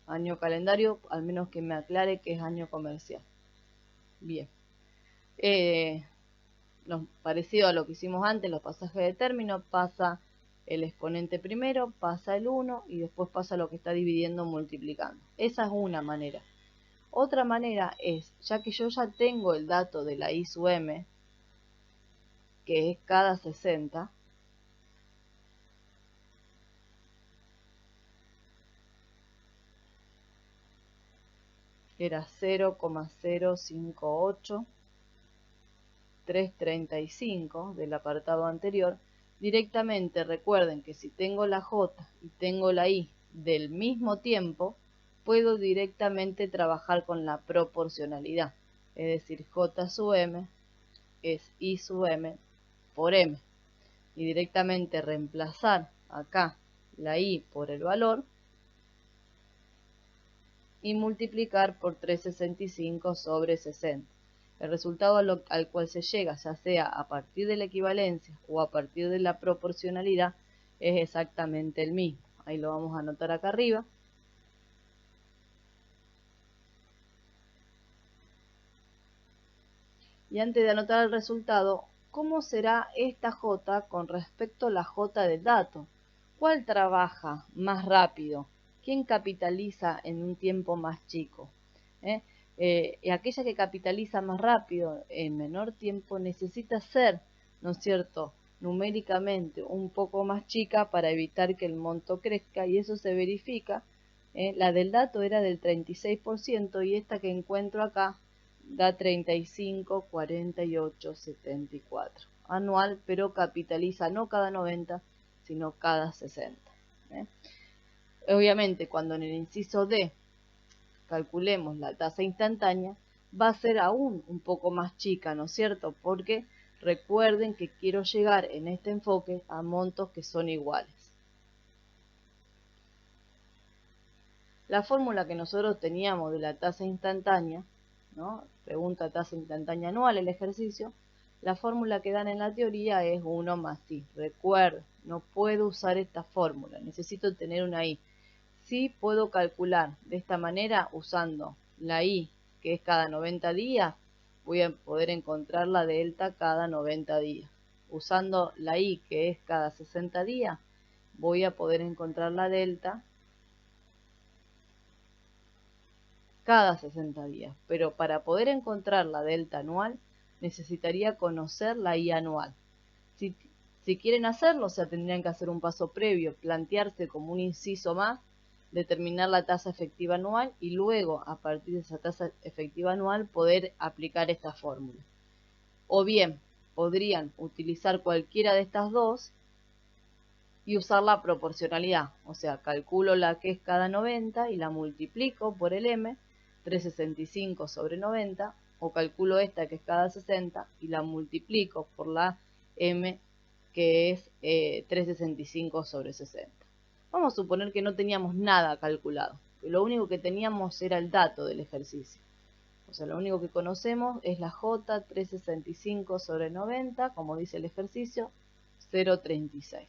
[SPEAKER 2] Año calendario, al menos que me aclare que es año comercial. Bien. Parecido a lo que hicimos antes, los pasajes de término, pasa el exponente primero, pasa el 1 y después pasa lo que está dividiendo multiplicando. Esa es una manera. Otra manera es, ya que yo ya tengo el dato de la I sub m, que es cada 60, era 0,058335 del apartado anterior, directamente recuerden que si tengo la J y tengo la I del mismo tiempo, puedo directamente trabajar con la proporcionalidad. Es decir, J sub m es I sub m por m. Y directamente reemplazar acá la I por el valor y multiplicar por 365 sobre 60. El resultado al cual se llega, ya sea a partir de la equivalencia o a partir de la proporcionalidad, es exactamente el mismo. Ahí lo vamos a anotar acá arriba. Y antes de anotar el resultado, ¿cómo será esta J con respecto a la J del dato? ¿Cuál trabaja más rápido? ¿Quién capitaliza en un tiempo más chico? Aquella que capitaliza más rápido en menor tiempo necesita ser, ¿no es cierto?, numéricamente un poco más chica para evitar que el monto crezca, y eso se verifica. La del dato era del 36% y esta que encuentro acá da 35, 48, 74. Anual, pero capitaliza no cada 90, sino cada 60. Obviamente, cuando en el inciso D calculemos la tasa instantánea, va a ser aún un poco más chica, ¿no es cierto? Porque Recuerden que quiero llegar en este enfoque a montos que son iguales. La fórmula que nosotros teníamos de la tasa instantánea, ¿no? Pregunta tasa instantánea anual, el ejercicio, la fórmula que dan en la teoría es 1 más i. Recuerda, no puedo usar esta fórmula, necesito tener una i. Sí puedo calcular de esta manera usando la i, que es cada 90 días, voy a poder encontrar la delta cada 90 días. Usando la i, que es cada 60 días, voy a poder encontrar la delta cada 60 días, pero para poder encontrar la delta anual necesitaría conocer la I anual. Si quieren hacerlo, o sea, tendrían que hacer un paso previo, plantearse como un inciso más, determinar la tasa efectiva anual y luego, a partir de esa tasa efectiva anual, poder aplicar esta fórmula. O bien, podrían utilizar cualquiera de estas dos y usar la proporcionalidad, o sea, calculo la que es cada 90 y la multiplico por el m, 365 sobre 90, o calculo esta que es cada 60 y la multiplico por la m, que es 365 sobre 60. Vamos a suponer que no teníamos nada calculado, que lo único que teníamos era el dato del ejercicio. O sea, lo único que conocemos es la j, 365 sobre 90, como dice el ejercicio, 0,36.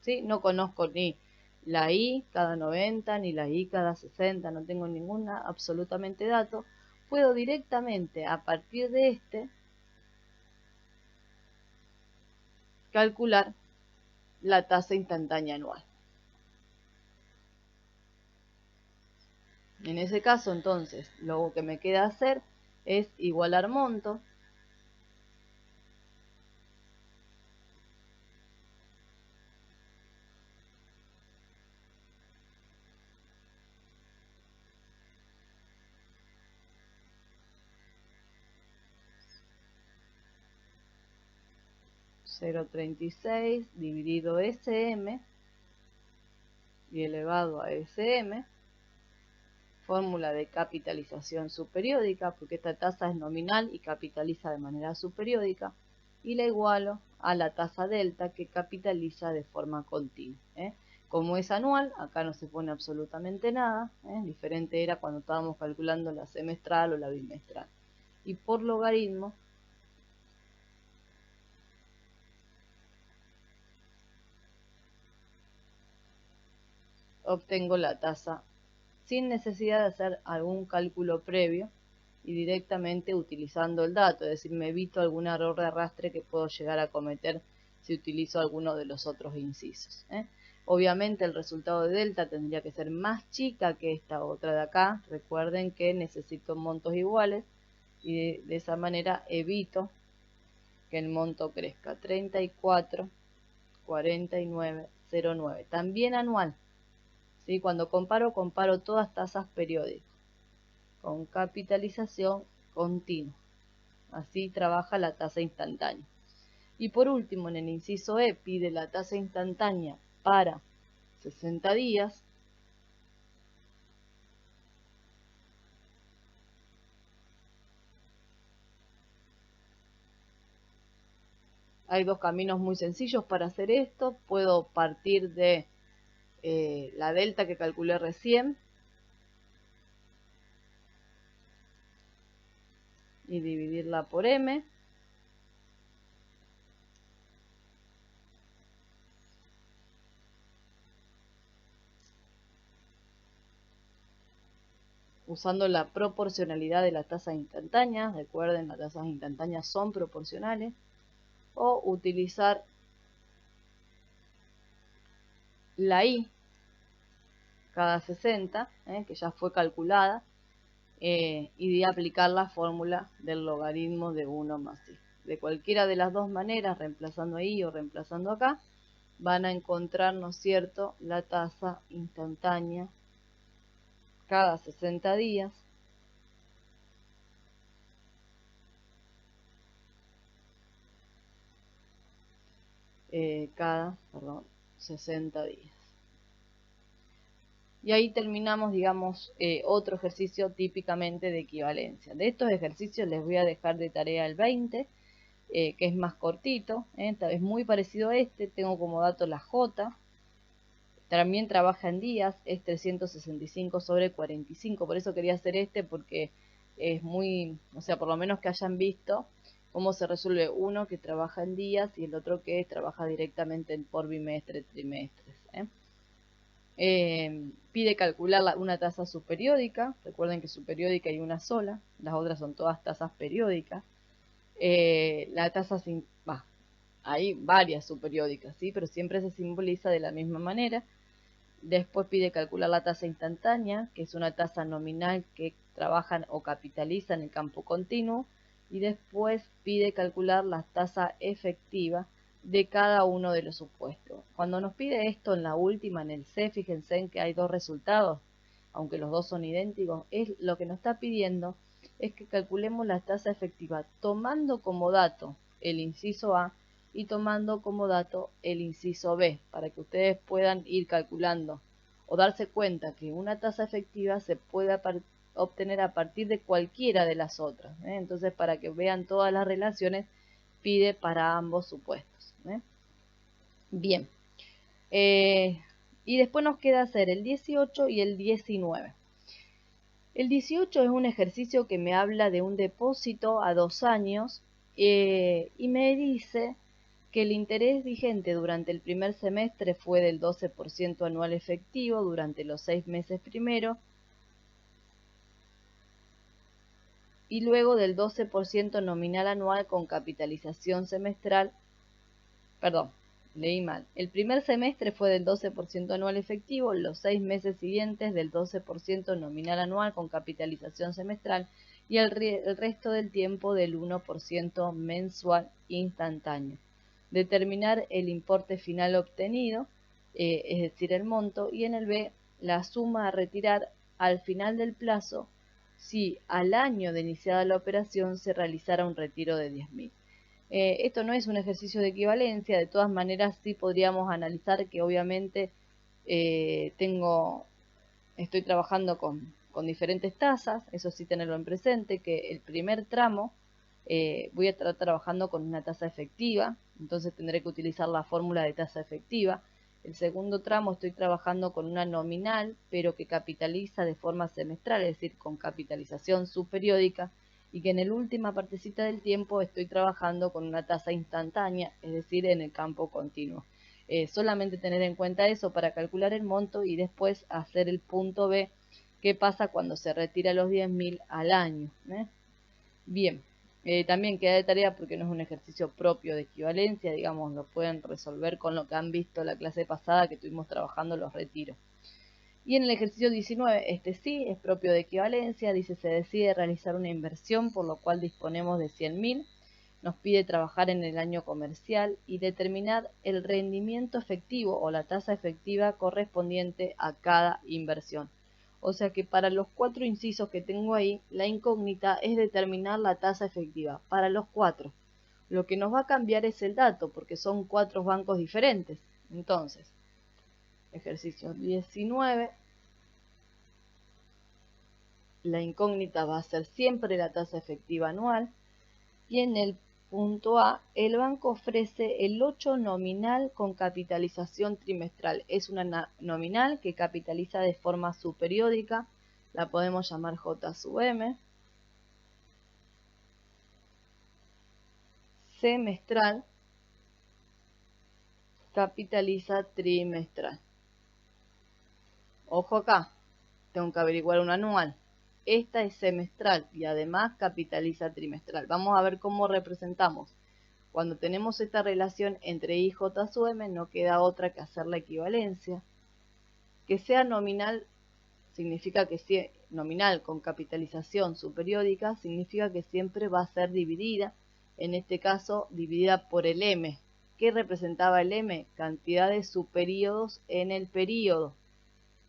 [SPEAKER 2] ¿Sí? No conozco ni la i cada 90, ni la i cada 60, no tengo ninguna absolutamente dato. Puedo directamente, a partir de este, calcular la tasa instantánea anual. En ese caso, entonces, lo que me queda hacer es igualar monto. (0,36 dividido SM y elevado a SM), fórmula de capitalización subperiódica, porque esta tasa es nominal y capitaliza de manera subperiódica, y la igualo a la tasa delta, que capitaliza de forma continua. Como es anual, acá no se pone absolutamente nada, diferente era cuando estábamos calculando la semestral o la bimestral. Y por logaritmo, obtengo la tasa sin necesidad de hacer algún cálculo previo y directamente utilizando el dato, es decir, me evito algún error de arrastre que puedo llegar a cometer si utilizo alguno de los otros incisos. Obviamente el resultado de delta tendría que ser más chica que esta otra de acá. Recuerden que necesito montos iguales y de esa manera evito que el monto crezca. 34, 49, 09. También anual. ¿Sí? Cuando comparo todas tasas periódicas con capitalización continua. Así trabaja la tasa instantánea. Y por último, en el inciso E pide la tasa instantánea para 60 días. Hay dos caminos muy sencillos para hacer esto. Puedo partir de la delta que calculé recién y dividirla por m. Usando la proporcionalidad de las tasas instantáneas. Recuerden, las tasas instantáneas son proporcionales. O utilizar la i cada 60, que ya fue calculada, y de aplicar la fórmula del logaritmo de 1 más i. De cualquiera de las dos maneras, reemplazando ahí o reemplazando acá, van a encontrar, ¿no es cierto?, la tasa instantánea cada 60 días cada 60 días. Y ahí terminamos, digamos, otro ejercicio típicamente de equivalencia. De estos ejercicios les voy a dejar de tarea el 20, que es más cortito, es muy parecido a este. Tengo como dato la J. También trabaja en días, es 365 sobre 45. Por eso quería hacer este, porque es muy, o sea, por lo menos que hayan visto cómo se resuelve uno que trabaja en días y el otro que trabaja directamente por bimestre, trimestres. Pide calcular una tasa subperiódica. Recuerden que subperiódica hay una sola, las otras son todas tasas periódicas. La tasa hay varias subperiódicas, ¿sí? Pero siempre se simboliza de la misma manera. Después pide calcular la tasa instantánea, que es una tasa nominal que trabajan o capitaliza en el campo continuo. Y después pide calcular la tasa efectiva de cada uno de los supuestos. Cuando nos pide esto en la última, en el C, fíjense en que hay dos resultados, aunque los dos son idénticos. Lo que nos está pidiendo es que calculemos la tasa efectiva tomando como dato el inciso A y tomando como dato el inciso B, para que ustedes puedan ir calculando o darse cuenta que una tasa efectiva se puede obtener a partir de cualquiera de las otras. Entonces, para que vean todas las relaciones, pide para ambos supuestos. Bien. Y después nos queda hacer el 18 y el 19. El 18 es un ejercicio que me habla de un depósito a 2 años y me dice que el interés vigente durante el primer semestre fue del 12% anual efectivo durante los 6 meses primero y luego del 12% nominal anual con capitalización semestral. Perdón, leí mal. El primer semestre fue del 12% anual efectivo, los 6 meses siguientes del 12% nominal anual con capitalización semestral y el resto del tiempo del 1% mensual instantáneo. Determinar el importe final obtenido, es decir, el monto, y en el B, la suma a retirar al final del plazo si al año de iniciada la operación se realizara un retiro de 10.000. Esto no es un ejercicio de equivalencia, de todas maneras sí podríamos analizar que obviamente estoy trabajando con diferentes tasas, eso sí tenerlo en presente, que el primer tramo voy a estar trabajando con una tasa efectiva, entonces tendré que utilizar la fórmula de tasa efectiva. El segundo tramo estoy trabajando con una nominal, pero que capitaliza de forma semestral, es decir, con capitalización subperiódica, y que en la última partecita del tiempo estoy trabajando con una tasa instantánea, es decir, en el campo continuo. Solamente tener en cuenta eso para calcular el monto y después hacer el punto B, qué pasa cuando se retira los 10.000 al año. Bien. También queda de tarea porque no es un ejercicio propio de equivalencia, digamos, lo pueden resolver con lo que han visto la clase pasada que estuvimos trabajando los retiros. Y en el ejercicio 19, este sí es propio de equivalencia, dice se decide realizar una inversión por lo cual disponemos de 100.000, nos pide trabajar en el año comercial y determinar el rendimiento efectivo o la tasa efectiva correspondiente a cada inversión. O sea que para los 4 incisos que tengo ahí, la incógnita es determinar la tasa efectiva para los 4. Lo que nos va a cambiar es el dato, porque son 4 bancos diferentes. Entonces, ejercicio 19, la incógnita va a ser siempre la tasa efectiva anual. Y en el punto A, el banco ofrece el 8 nominal con capitalización trimestral. Es una nominal que capitaliza de forma subperiódica, la podemos llamar J sub M. Semestral, capitaliza trimestral. Ojo acá, tengo que averiguar un anual. Esta es semestral y además capitaliza trimestral. Vamos a ver cómo representamos. Cuando tenemos esta relación entre I y J sub M, no queda otra que hacer la equivalencia. Que sea nominal significa que sea nominal con capitalización subperiódica, significa que siempre va a ser dividida, en este caso dividida por el M. ¿Qué representaba el M? Cantidad de subperíodos en el período.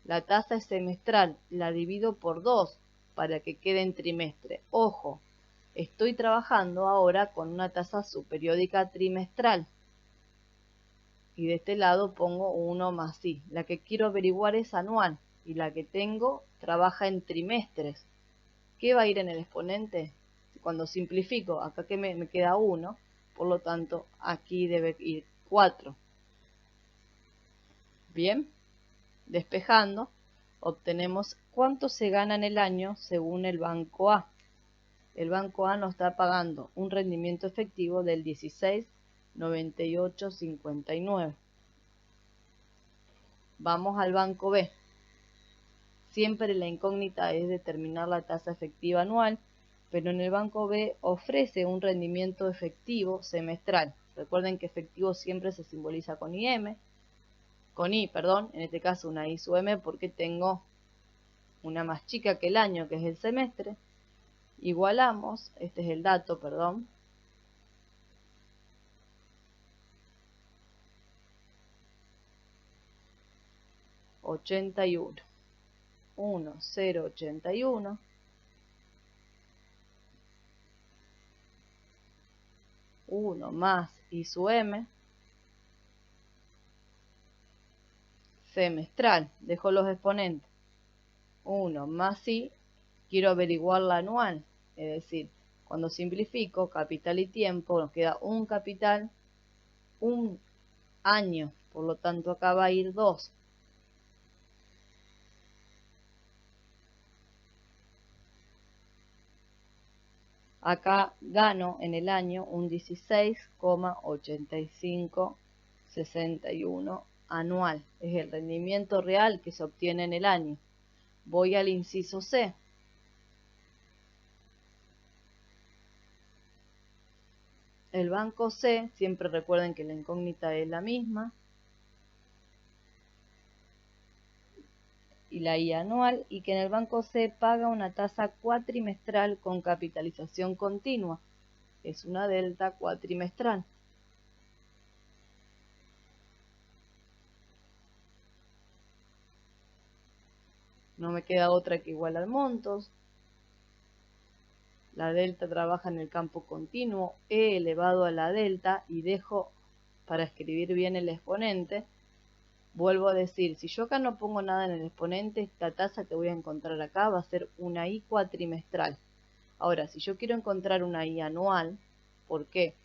[SPEAKER 2] La tasa es semestral, la divido por 2 para que quede en trimestre. Ojo, estoy trabajando ahora con una tasa subperiódica trimestral. Y de este lado pongo 1 más I. La que quiero averiguar es anual y la que tengo trabaja en trimestres. ¿Qué va a ir en el exponente? Cuando simplifico, acá que me queda 1, por lo tanto aquí debe ir 4. Bien, despejando, obtenemos cuánto se gana en el año según el banco A. El banco A nos está pagando un rendimiento efectivo del 16,9859. Vamos al banco B. Siempre la incógnita es determinar la tasa efectiva anual, pero en el banco B ofrece un rendimiento efectivo semestral. Recuerden que efectivo siempre se simboliza con I, en este caso una I sub M porque tengo una más chica que el año, que es el semestre. Igualamos, este es el dato, perdón. $81. 1,081. Uno más I sub M. Semestral, dejo los exponentes. 1 más I, quiero averiguar la anual. Es decir, cuando simplifico capital y tiempo, nos queda un capital, un año. Por lo tanto, acá va a ir 2. Acá gano en el año un 16,8561 anual. Es el rendimiento real que se obtiene en el año. Voy al inciso C. El banco C, siempre recuerden que la incógnita es la misma. Y la I anual, y que en el banco C paga una tasa cuatrimestral con capitalización continua. Es una delta cuatrimestral. No me queda otra que igualar montos. La delta trabaja en el campo continuo, E elevado a la delta, y dejo para escribir bien el exponente. Vuelvo a decir, si yo acá no pongo nada en el exponente, esta tasa que voy a encontrar acá va a ser una I cuatrimestral. Ahora, si yo quiero encontrar una I anual, ¿por qué?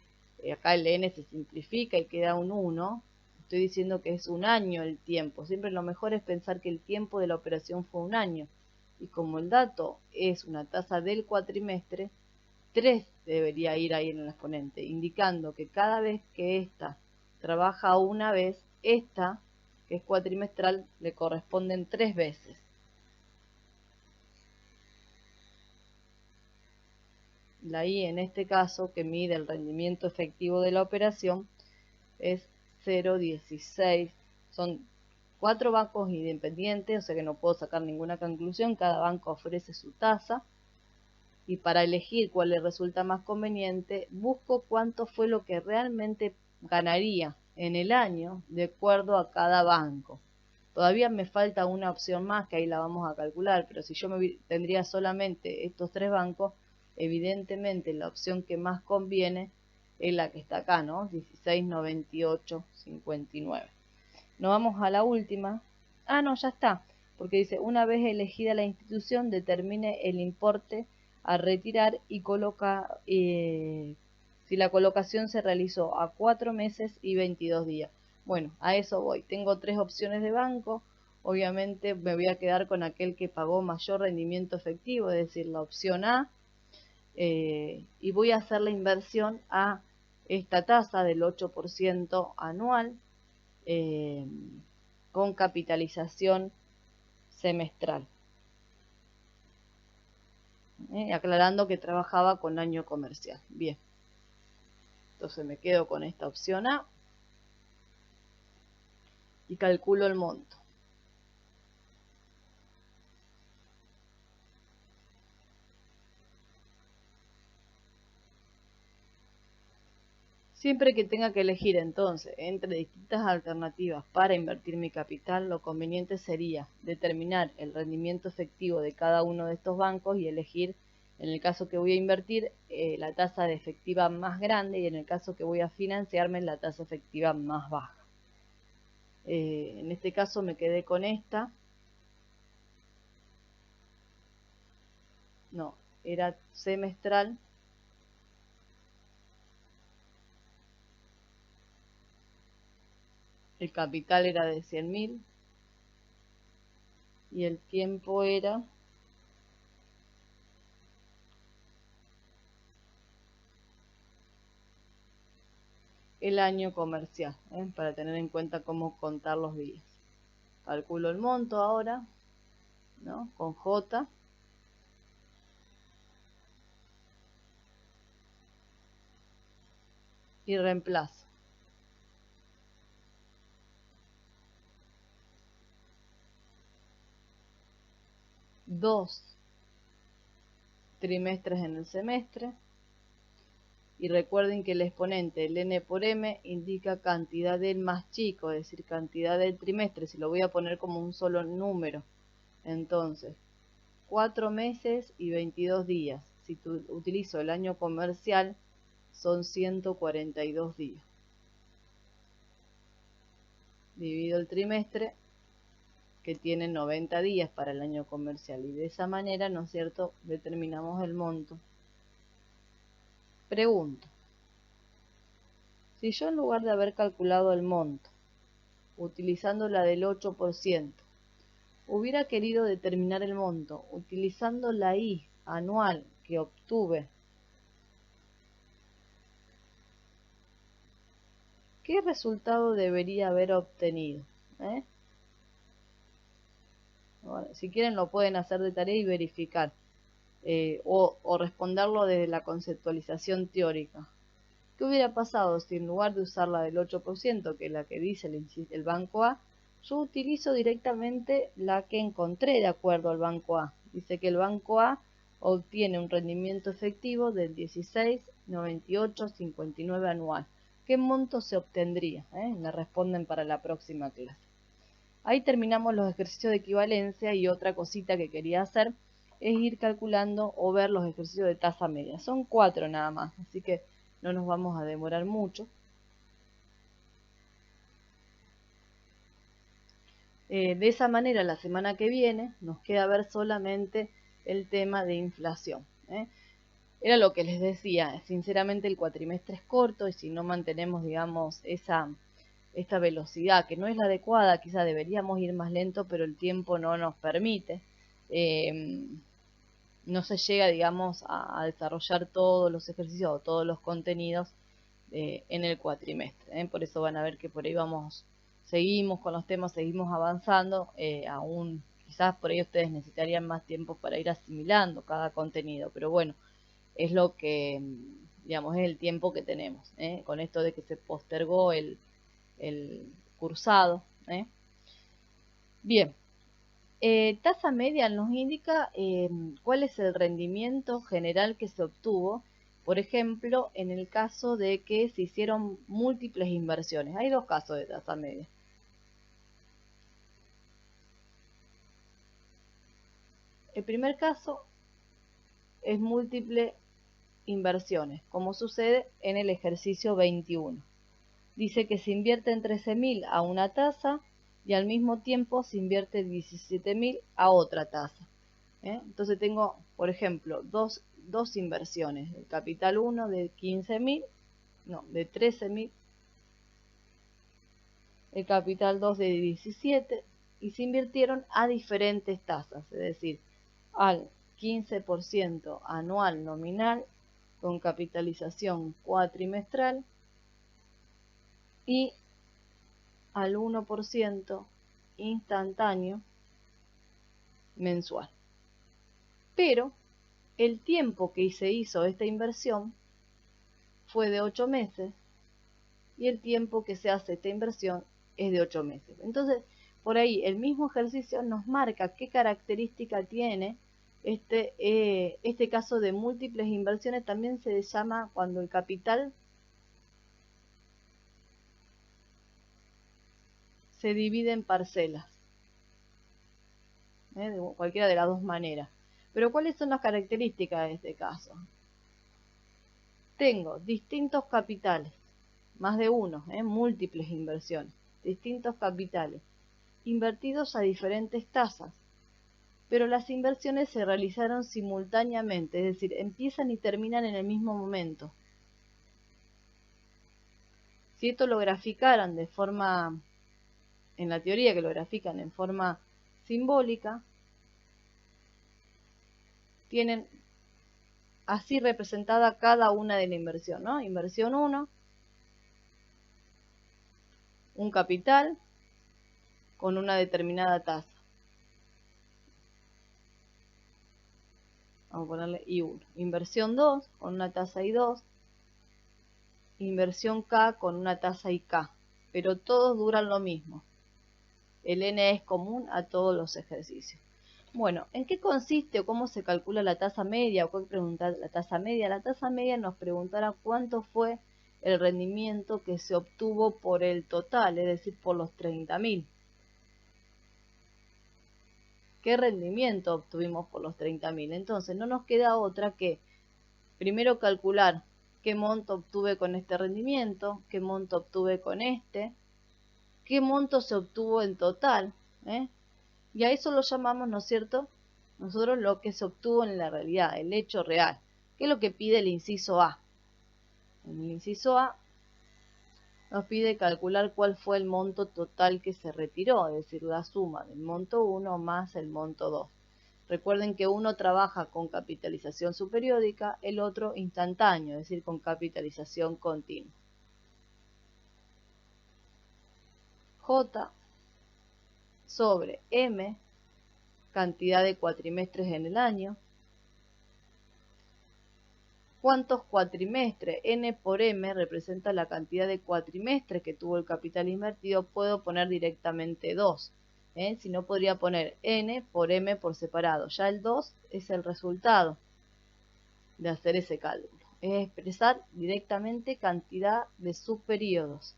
[SPEAKER 2] Acá el N se simplifica y queda un 1. Estoy diciendo que es un año el tiempo. Siempre lo mejor es pensar que el tiempo de la operación fue un año. Y como el dato es una tasa del cuatrimestre, 3 debería ir ahí en el exponente, indicando que cada vez que esta trabaja una vez, esta, que es cuatrimestral, le corresponden 3 veces. La I en este caso, que mide el rendimiento efectivo de la operación, es 0,16. Son 4 bancos independientes, o sea que no puedo sacar ninguna conclusión. Cada banco ofrece su tasa. Y para elegir cuál le resulta más conveniente, busco cuánto fue lo que realmente ganaría en el año de acuerdo a cada banco. Todavía me falta una opción más que ahí la vamos a calcular, pero si yo tendría solamente estos 3 bancos, evidentemente la opción que más conviene es la que está acá, ¿no? 16,9859. Nos vamos a la última. Ah, no, ya está, porque dice, una vez elegida la institución, determine el importe a retirar y coloca si la colocación se realizó a 4 meses y 22 días. Bueno, a eso voy. Tengo 3 opciones de banco. Obviamente me voy a quedar con aquel que pagó mayor rendimiento efectivo, es decir, la opción A. Y voy a hacer la inversión a esta tasa del 8% anual con capitalización semestral. Aclarando que trabajaba con año comercial. Bien. Entonces me quedo con esta opción A y calculo el monto. Siempre que tenga que elegir entonces entre distintas alternativas para invertir mi capital, lo conveniente sería determinar el rendimiento efectivo de cada uno de estos bancos y elegir, en el caso que voy a invertir, la tasa de efectiva más grande, y en el caso que voy a financiarme, la tasa efectiva más baja. En este caso me quedé con esta. No, era semestral. el capital era de 100.000 y el tiempo era el año comercial, para tener en cuenta cómo contar los días. Calculo el monto ahora, ¿no? Con J. Y reemplazo. Dos trimestres en el semestre. Y recuerden que el exponente, el n por m, indica cantidad del más chico, es decir, cantidad del trimestre. Si lo voy a poner como un solo número. Entonces, 4 meses y 22 días. Si utilizo el año comercial, son 142 días. Divido el trimestre, que tiene 90 días para el año comercial. Y de esa manera, ¿no es cierto?, determinamos el monto. Pregunto. Si yo en lugar de haber calculado el monto, utilizando la del 8%, hubiera querido determinar el monto utilizando la I anual que obtuve, ¿qué resultado debería haber obtenido? Bueno, si quieren lo pueden hacer de tarea y verificar, o responderlo desde la conceptualización teórica. ¿Qué hubiera pasado si en lugar de usar la del 8%, que es la que dice el Banco A, yo utilizo directamente la que encontré de acuerdo al Banco A? Dice que el Banco A obtiene un rendimiento efectivo del 16,9859 anual. ¿Qué monto se obtendría? Me responden para la próxima clase. Ahí terminamos los ejercicios de equivalencia, y otra cosita que quería hacer es ir calculando o ver los ejercicios de tasa media. Son 4 nada más, así que no nos vamos a demorar mucho. De esa manera, la semana que viene nos queda ver solamente el tema de inflación. Era lo que les decía, sinceramente el cuatrimestre es corto y si no mantenemos, digamos, esta velocidad que no es la adecuada, quizá deberíamos ir más lento, pero el tiempo no nos permite. No se llega, digamos, a desarrollar todos los ejercicios o todos los contenidos en el cuatrimestre. Por eso van a ver que por ahí seguimos con los temas, seguimos avanzando, aún quizás por ahí ustedes necesitarían más tiempo para ir asimilando cada contenido, pero bueno, es lo que, digamos, es el tiempo que tenemos, con esto de que se postergó el cursado. Bien, tasa media nos indica cuál es el rendimiento general que se obtuvo, por ejemplo, en el caso de que se hicieron múltiples inversiones. Hay dos casos de tasa media. El primer caso es múltiples inversiones, como sucede en el ejercicio 21. Dice que se invierte en 13.000 a una tasa y al mismo tiempo se invierte 17.000 a otra tasa. Entonces tengo, por ejemplo, dos inversiones. El capital 1 de 15.000, no, de 13.000. El capital 2 de 17, y se invirtieron a diferentes tasas, es decir, al 15% anual nominal con capitalización cuatrimestral y al 1% instantáneo mensual. Pero el tiempo que se hizo esta inversión fue de 8 meses y el tiempo que se hace esta inversión es de 8 meses. Entonces, por ahí el mismo ejercicio nos marca qué característica tiene este caso de múltiples inversiones. También se llama cuando el capital se divide en parcelas, de cualquiera de las dos maneras. Pero ¿cuáles son las características de este caso? Tengo distintos capitales, más de uno, múltiples inversiones, distintos capitales, invertidos a diferentes tasas, pero las inversiones se realizaron simultáneamente, es decir, empiezan y terminan en el mismo momento. Si esto lo graficaran de forma en la teoría que lo grafican en forma simbólica, tienen así representada cada una de la inversión, ¿no? Inversión 1, un capital con una determinada tasa. Vamos a ponerle I1. Inversión 2 con una tasa I2. Inversión K con una tasa IK. Pero todos duran lo mismo. El N es común a todos los ejercicios. Bueno, ¿en qué consiste o cómo se calcula la tasa media? ¿O qué preguntar la tasa media? La tasa media nos preguntará cuánto fue el rendimiento que se obtuvo por el total, es decir, por los 30.000. ¿Qué rendimiento obtuvimos por los 30.000? Entonces no nos queda otra que primero calcular qué monto obtuve con este rendimiento, qué monto obtuve con este, qué monto se obtuvo en total, y a eso lo llamamos, ¿no es cierto?, nosotros lo que se obtuvo en la realidad, el hecho real. ¿Qué es lo que pide el inciso A? En el inciso A nos pide calcular cuál fue el monto total que se retiró, es decir, la suma del monto 1 más el monto 2. Recuerden que uno trabaja con capitalización subperiódica, el otro instantáneo, es decir, con capitalización continua. J sobre M, cantidad de cuatrimestres en el año. ¿Cuántos cuatrimestres? N por M representa la cantidad de cuatrimestres que tuvo el capital invertido. Puedo poner directamente 2. Si no, podría poner N por M por separado. Ya el 2 es el resultado de hacer ese cálculo. Es expresar directamente cantidad de subperiodos.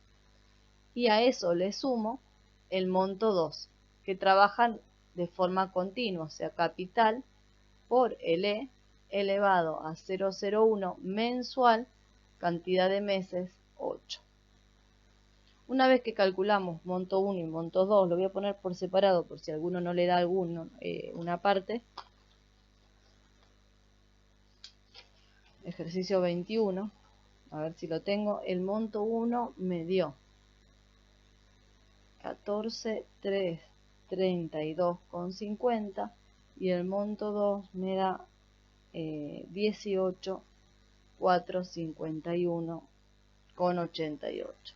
[SPEAKER 2] Y a eso le sumo el monto 2, que trabajan de forma continua, o sea, capital por el E elevado a 0,01 mensual, cantidad de meses 8. Una vez que calculamos monto 1 y monto 2, lo voy a poner por separado por si alguno no le da una parte. Ejercicio 21, a ver si lo tengo. El monto 1 me dio 14.332,50 y el monto 2 me da 18.451,88.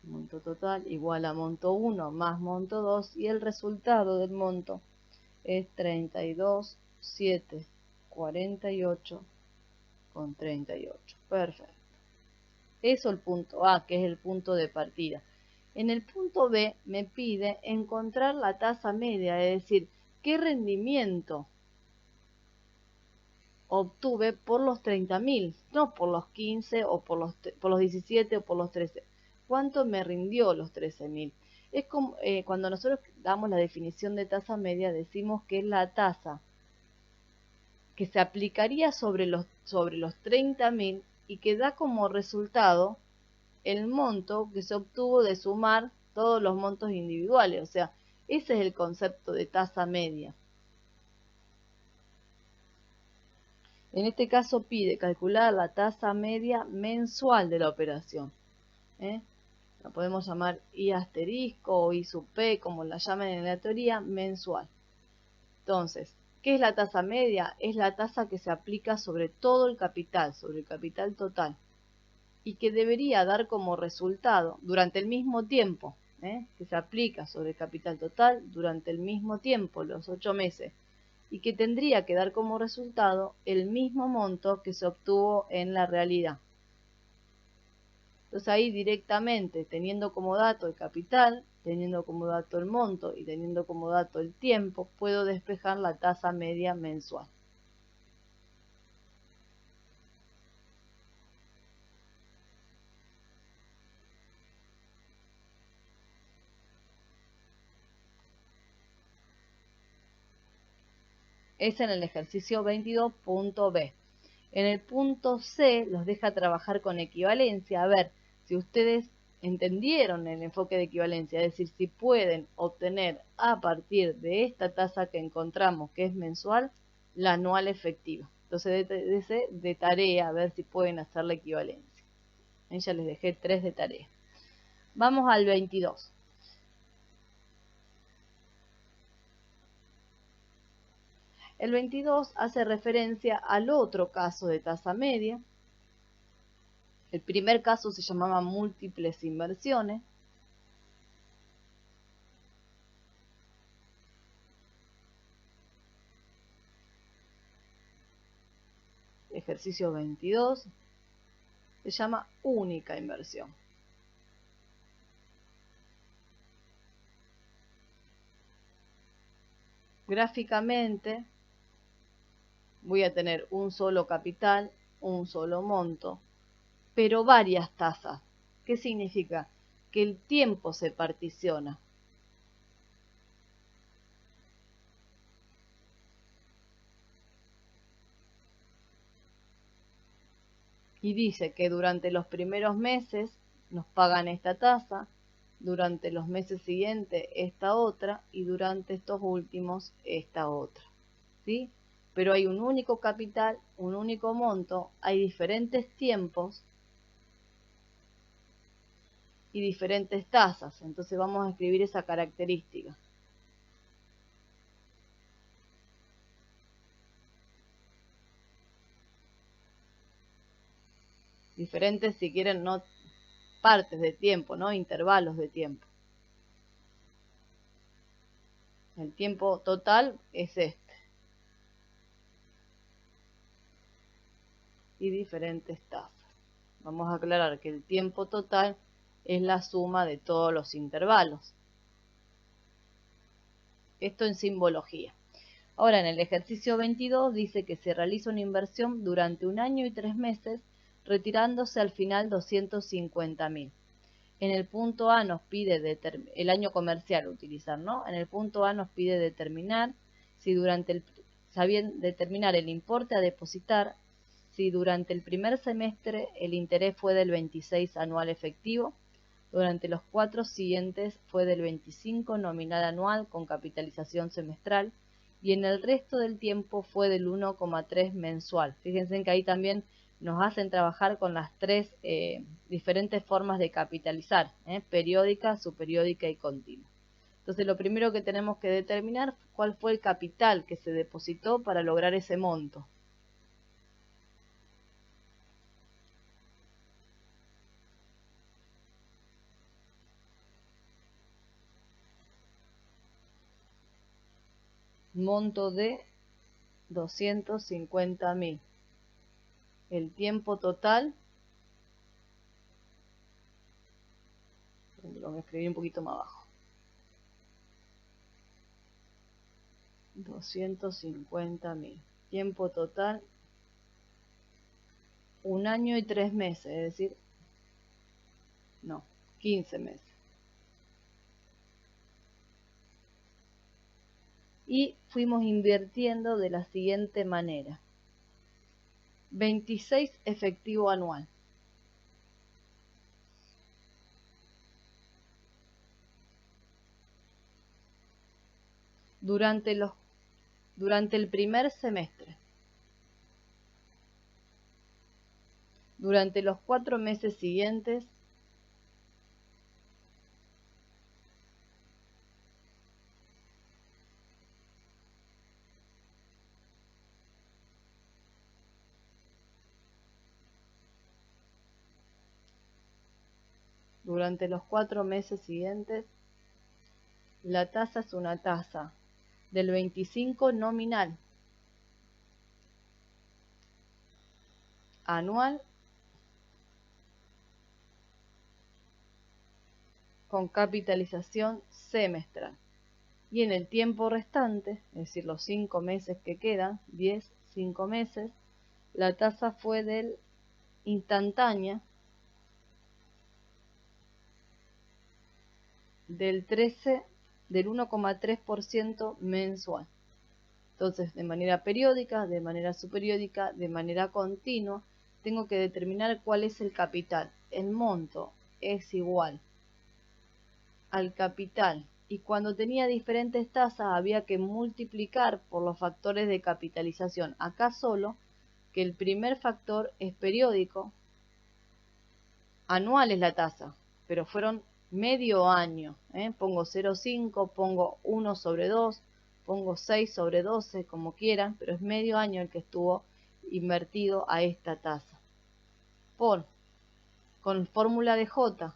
[SPEAKER 2] Monto total igual a monto 1 más monto 2 y el resultado del monto es 32.748,38. Perfecto. Eso el punto A, que es el punto de partida. En el punto B me pide encontrar la tasa media, es decir, qué rendimiento obtuve por los 30.000, no por los 15 o por los 17 o por los 13. ¿Cuánto me rindió los 13.000? Es como cuando nosotros damos la definición de tasa media, decimos que es la tasa que se aplicaría sobre los 30.000 y que da como resultado el monto que se obtuvo de sumar todos los montos individuales. O sea, ese es el concepto de tasa media. En este caso pide calcular la tasa media mensual de la operación. La podemos llamar I asterisco o I sub P, como la llamen en la teoría, mensual. Entonces, ¿qué es la tasa media? Es la tasa que se aplica sobre todo el capital, sobre el capital total, y que debería dar como resultado durante el mismo tiempo, que se aplica sobre el capital total durante el mismo tiempo, los 8 meses, y que tendría que dar como resultado el mismo monto que se obtuvo en la realidad. Entonces ahí directamente, teniendo como dato el capital, teniendo como dato el monto y teniendo como dato el tiempo, puedo despejar la tasa media mensual. Es en el ejercicio 22.b. En el punto C los deja trabajar con equivalencia. A ver si ustedes entendieron el enfoque de equivalencia, es decir, si pueden obtener a partir de esta tasa que encontramos, que es mensual, la anual efectiva. Entonces, de tarea, a ver si pueden hacer la equivalencia. Ya les dejé 3 de tarea. Vamos al 22. El 22 hace referencia al otro caso de tasa media. El primer caso se llamaba múltiples inversiones. Ejercicio 22 se llama única inversión. Gráficamente voy a tener un solo capital, un solo monto, pero varias tasas. ¿Qué significa? Que el tiempo se particiona. Y dice que durante los primeros meses nos pagan esta tasa, durante los meses siguientes esta otra y durante estos últimos esta otra, ¿sí? Pero hay un único capital, un único monto, hay diferentes tiempos y diferentes tasas. Entonces vamos a escribir esa característica. Diferentes, si quieren, no partes de tiempo, ¿no? Intervalos de tiempo. El tiempo total es este. Y diferentes tasas. Vamos a aclarar que el tiempo total es la suma de todos los intervalos. Esto en simbología. Ahora en el ejercicio 22 dice que se realiza una inversión durante 1 año y 3 meses, retirándose al final 250.000. En el punto A nos pide el año comercial utilizar, ¿no? En el punto A nos pide determinar si determinar el importe a depositar, si durante el primer semestre el interés fue del 26 anual efectivo, durante los 4 siguientes fue del 25 nominal anual con capitalización semestral y en el resto del tiempo fue del 1,3 mensual. Fíjense que ahí también nos hacen trabajar con las tres diferentes formas de capitalizar, periódica, subperiódica y continua. Entonces lo primero que tenemos que determinar cuál fue el capital que se depositó para lograr ese monto. Monto de 250.000. El tiempo total, lo voy a escribir un poquito más abajo. 250.000. Tiempo total, 1 año y 3 meses, es decir, no, 15 meses. Y fuimos invirtiendo de la siguiente manera. 26 efectivo anual. Durante el primer semestre. Durante los 4 meses siguientes. Durante los 4 meses siguientes, la tasa es una tasa del 25 nominal anual con capitalización semestral. Y en el tiempo restante, es decir, los 5 meses que quedan, 5 meses, la tasa fue del instantánea del 1,3% mensual. Entonces, de manera periódica, de manera subperiódica, de manera continua, tengo que determinar cuál es el capital. El monto es igual al capital. Y cuando tenía diferentes tasas había que multiplicar por los factores de capitalización. Acá solo que el primer factor es periódico, anual es la tasa, pero fueron medio año, pongo 0,5, pongo 1 sobre 2, pongo 6 sobre 12, como quieran, pero es medio año el que estuvo invertido a esta tasa. Con fórmula de J,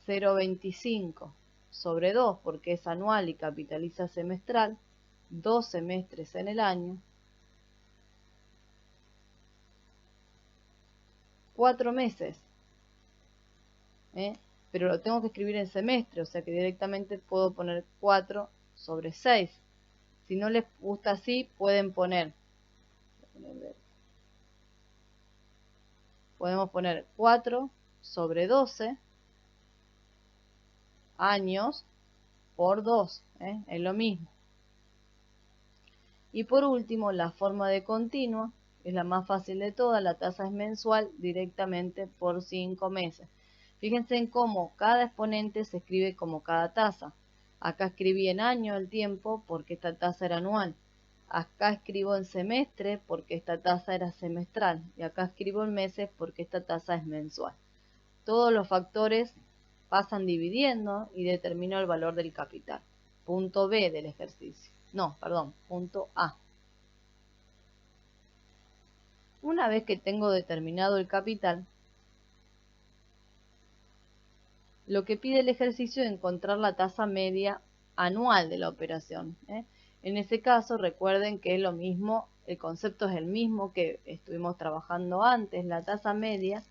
[SPEAKER 2] 0,25 sobre 2, porque es anual y capitaliza semestral, 2 semestres en el año, 4 meses, pero lo tengo que escribir en semestre, o sea que directamente puedo poner 4 sobre 6. Si no les gusta así, podemos poner 4 sobre 12 años por 2, es lo mismo. Y por último, la forma de continua, es la más fácil de todas, la tasa es mensual directamente por 5 meses. Fíjense en cómo cada exponente se escribe como cada tasa. Acá escribí en año el tiempo porque esta tasa era anual. Acá escribo en semestre porque esta tasa era semestral. Y acá escribo en meses porque esta tasa es mensual. Todos los factores pasan dividiendo y determino el valor del capital. Punto B del ejercicio. No, perdón, punto A. Una vez que tengo determinado el capital, lo que pide el ejercicio es encontrar la tasa media anual de la operación. En ese caso, recuerden que es lo mismo, el concepto es el mismo que estuvimos trabajando antes. La tasa media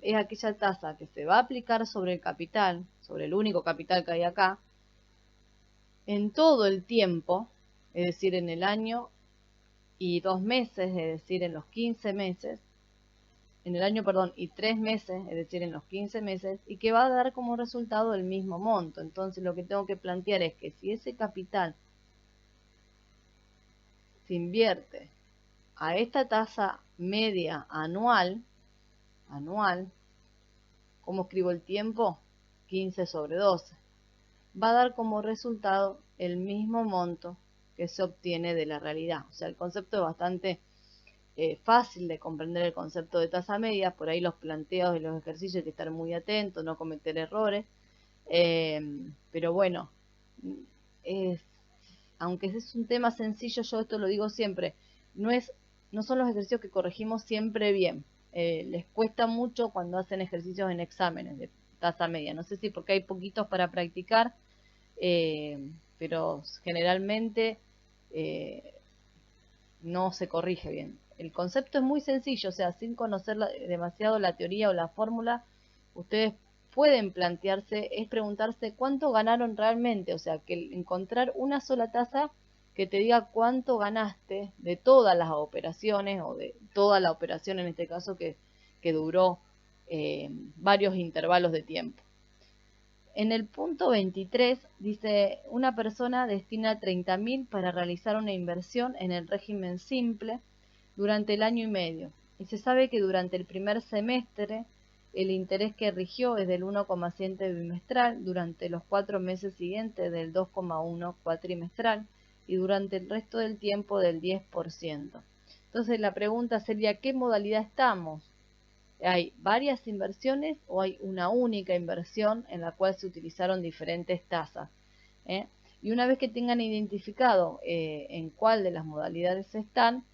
[SPEAKER 2] es aquella tasa que se va a aplicar sobre el capital, sobre el único capital que hay acá, en todo el tiempo, es decir, en el año y 2 meses, es decir, en los 15 meses, en el año, perdón, y 3 meses, es decir, en los 15 meses, y que va a dar como resultado el mismo monto. Entonces lo que tengo que plantear es que si ese capital se invierte a esta tasa media anual, ¿cómo escribo el tiempo? 15 sobre 12. Va a dar como resultado el mismo monto que se obtiene de la realidad. O sea, el concepto es bastante fácil de comprender, el concepto de tasa media. Por ahí los planteos y los ejercicios hay que estar muy atentos, no cometer errores. Pero bueno, aunque es un tema sencillo, yo esto lo digo siempre, no son los ejercicios que corregimos siempre bien. Les cuesta mucho cuando hacen ejercicios en exámenes de tasa media. No sé si porque hay poquitos para practicar, pero generalmente no se corrige bien. El concepto es muy sencillo, o sea, sin conocer demasiado la teoría o la fórmula, ustedes pueden plantearse, es preguntarse cuánto ganaron realmente, o sea, que encontrar una sola tasa que te diga cuánto ganaste de todas las operaciones o de toda la operación en este caso que duró varios intervalos de tiempo. En el punto 23 dice, una persona destina 30.000 para realizar una inversión en el régimen simple durante el año y medio. Y se sabe que durante el primer semestre el interés que rigió es del 1,7 bimestral, durante los 4 meses siguientes del 2,1 cuatrimestral y durante el resto del tiempo del 10%. Entonces la pregunta sería, ¿qué modalidad estamos? ¿Hay varias inversiones o hay una única inversión en la cual se utilizaron diferentes tasas? Y una vez que tengan identificado en cuál de las modalidades están,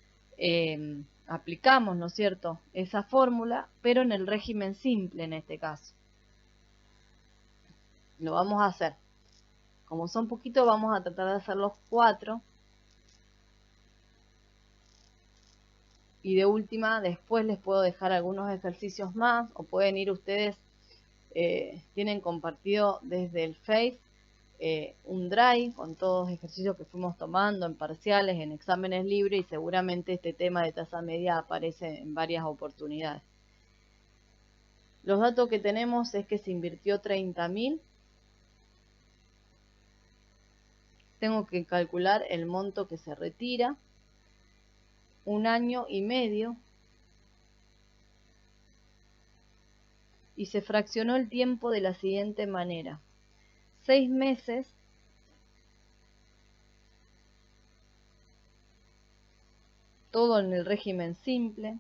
[SPEAKER 2] aplicamos, ¿no es cierto?, esa fórmula, pero en el régimen simple en este caso. Lo vamos a hacer. Como son poquitos, vamos a tratar de hacer los 4. Y de última, después les puedo dejar algunos ejercicios más, o pueden ir ustedes, tienen compartido desde el Face un drive con todos los ejercicios que fuimos tomando en parciales, en exámenes libres, y seguramente este tema de tasa media aparece en varias oportunidades. Los datos que tenemos es que se invirtió 30.000. Tengo que calcular el monto que se retira, un año y medio, y se fraccionó el tiempo de la siguiente manera. 6 meses todo en el régimen simple,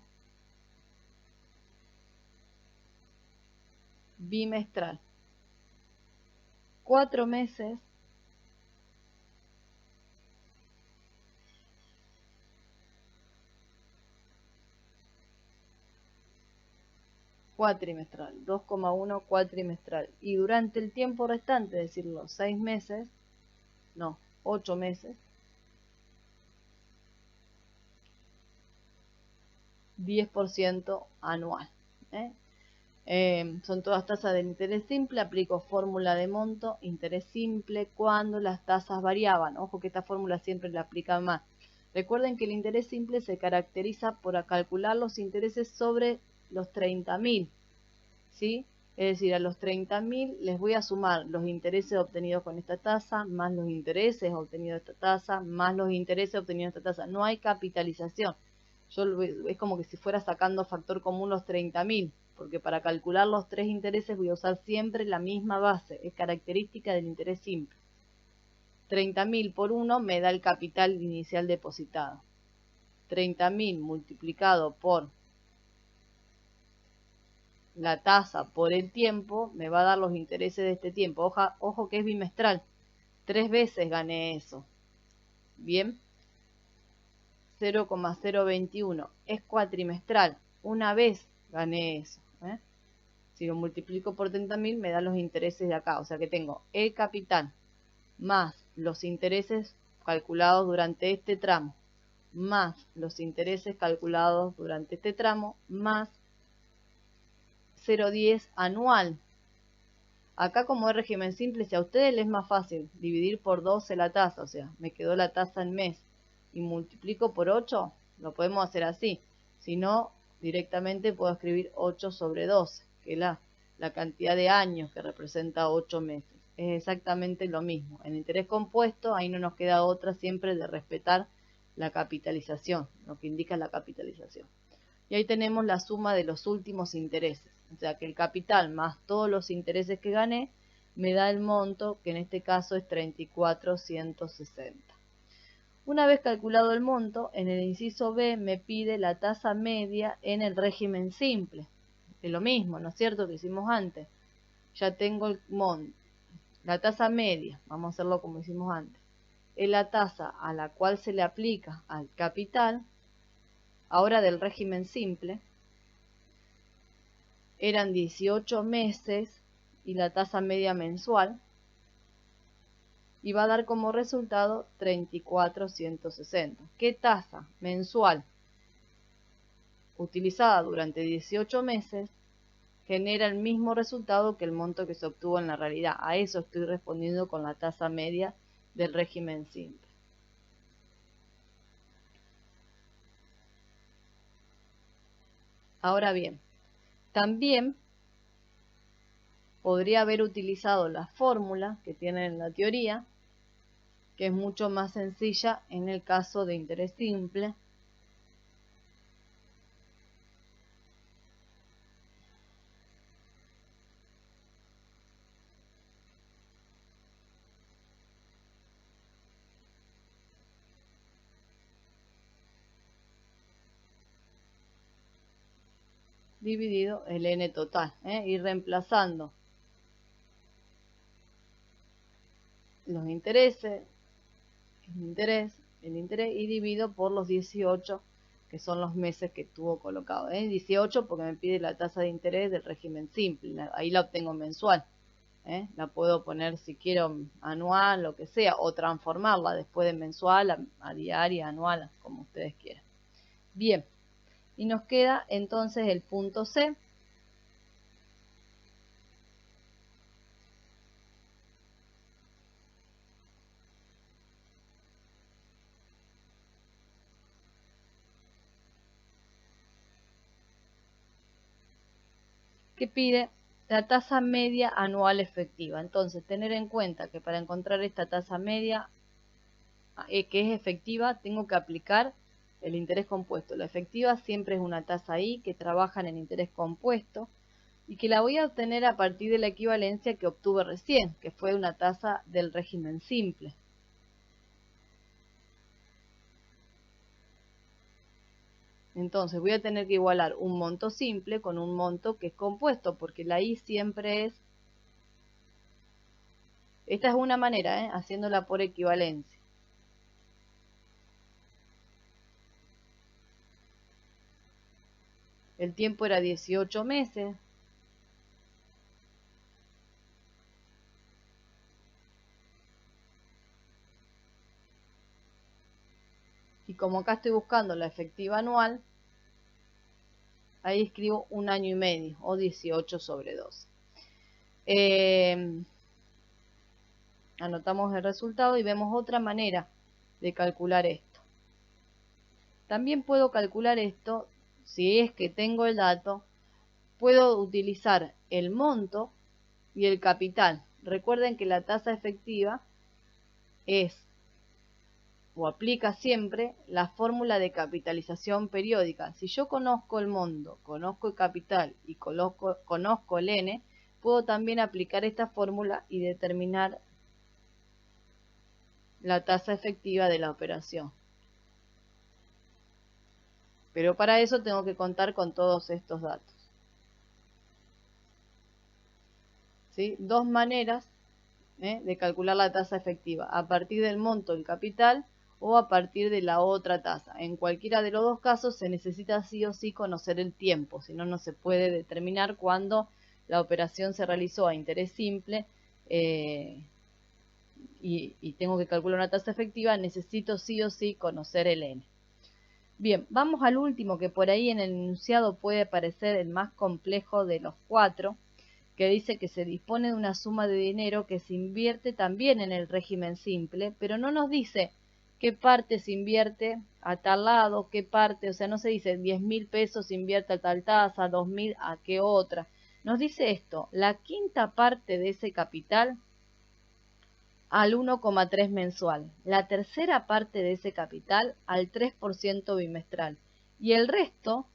[SPEAKER 1] bimestral. 4 meses cuatrimestral, 2,1 cuatrimestral. Y durante el tiempo restante, es decir, los 6 meses, no, 8 meses, 10% anual. Son todas tasas de interés simple, aplico fórmula de monto, interés simple, cuando las tasas variaban. Ojo que esta fórmula siempre la aplica más. Recuerden que el interés simple se caracteriza por calcular los intereses sobre los 30.000, ¿sí? Es decir, a los 30.000 les voy a sumar los intereses obtenidos con esta tasa, más los intereses obtenidos de esta tasa, más los intereses obtenidos de esta tasa. No hay capitalización. Es como que si fuera sacando factor común los 30.000, porque para calcular los 3 intereses voy a usar siempre la misma base. Es característica del interés simple. 30.000 por 1 me da el capital inicial depositado. 30.000 multiplicado por la tasa por el tiempo me va a dar los intereses de este tiempo. Ojo que es bimestral. 3 veces gané eso. Bien. 0,021 es cuatrimestral. Una vez gané eso. Si lo multiplico por 30.000 me da los intereses de acá. O sea que tengo el capital más los intereses calculados durante este tramo, más los intereses calculados durante este tramo, más 0,10 anual. Acá como es régimen simple, si a ustedes les es más fácil dividir por 12 la tasa, o sea, me quedó la tasa en mes y multiplico por 8, lo podemos hacer así. Si no, directamente puedo escribir 8 sobre 12, que es la cantidad de años que representa 8 meses. Es exactamente lo mismo. En interés compuesto, ahí no nos queda otra siempre de respetar la capitalización, lo que indica la capitalización. Y ahí tenemos la suma de los últimos intereses. O sea que el capital más todos los intereses que gané me da el monto, que en este caso es 34.160. Una vez calculado el monto, en el inciso B me pide la tasa media en el régimen simple. Es lo mismo, ¿no es cierto?, que hicimos antes. Ya tengo el monto. La tasa media, vamos a hacerlo como hicimos antes, es la tasa a la cual se le aplica al capital. Ahora del régimen simple, eran 18 meses y la tasa media mensual, y va a dar como resultado 34.160. ¿Qué tasa mensual utilizada durante 18 meses genera el mismo resultado que el monto que se obtuvo en la realidad? A eso estoy respondiendo con la tasa media del régimen simple. Ahora bien, también podría haber utilizado la fórmula que tienen en la teoría, que es mucho más sencilla en el caso de interés simple. Dividido el n total, y reemplazando los intereses, el interés y divido por los 18, que son los meses que tuvo colocado. 18 porque me pide la tasa de interés del régimen simple, ahí la obtengo mensual. La puedo poner si quiero anual, lo que sea, o transformarla después de mensual a diaria, anual, como ustedes quieran. Bien, y nos queda entonces el punto C, que pide la tasa media anual efectiva. Entonces, tener en cuenta que para encontrar esta tasa media que es efectiva, tengo que aplicar el interés compuesto. La efectiva siempre es una tasa I que trabaja en el interés compuesto y que la voy a obtener a partir de la equivalencia que obtuve recién, que fue una tasa del régimen simple. Entonces voy a tener que igualar un monto simple con un monto que es compuesto, porque la I siempre es... Esta es una manera, haciéndola por equivalencia. El tiempo era 18 meses. Y como acá estoy buscando la efectiva anual, ahí escribo 1 año y medio o 18 sobre 12. Anotamos el resultado y vemos otra manera de calcular esto. También puedo calcular esto, si es que tengo el dato, puedo utilizar el monto y el capital. Recuerden que la tasa efectiva es o aplica siempre la fórmula de capitalización periódica. Si yo conozco el monto, conozco el capital y conozco el N, puedo también aplicar esta fórmula y determinar la tasa efectiva de la operación. Pero para eso tengo que contar con todos estos datos. ¿Sí? Dos maneras de calcular la tasa efectiva, a partir del monto del capital o a partir de la otra tasa. En cualquiera de los dos casos se necesita sí o sí conocer el tiempo, si no, no se puede determinar cuándo la operación se realizó a interés simple y tengo que calcular una tasa efectiva, necesito sí o sí conocer el N. Bien, vamos al último, que por ahí en el enunciado puede parecer el más complejo de los cuatro, que dice que se dispone de una suma de dinero que se invierte también en el régimen simple, pero no nos dice qué parte se invierte a tal lado, qué parte, o sea, no se dice 10.000 pesos se invierte a tal tasa, 2.000 a qué otra. Nos dice esto, la quinta parte de ese capital al 1,3 mensual, la tercera parte de ese capital al 3% bimestral y el resto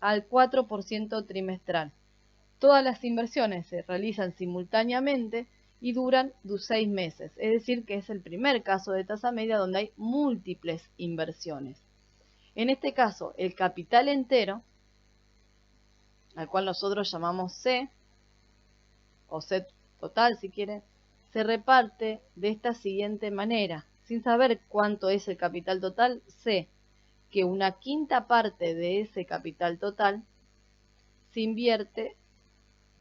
[SPEAKER 1] al 4% trimestral. Todas las inversiones se realizan simultáneamente y duran 6 meses, es decir que es el primer caso de tasa media donde hay múltiples inversiones. En este caso, el capital entero, al cual nosotros llamamos C, o C total si quieren, se reparte de esta siguiente manera. Sin saber cuánto es el capital total, sé que una quinta parte de ese capital total se invierte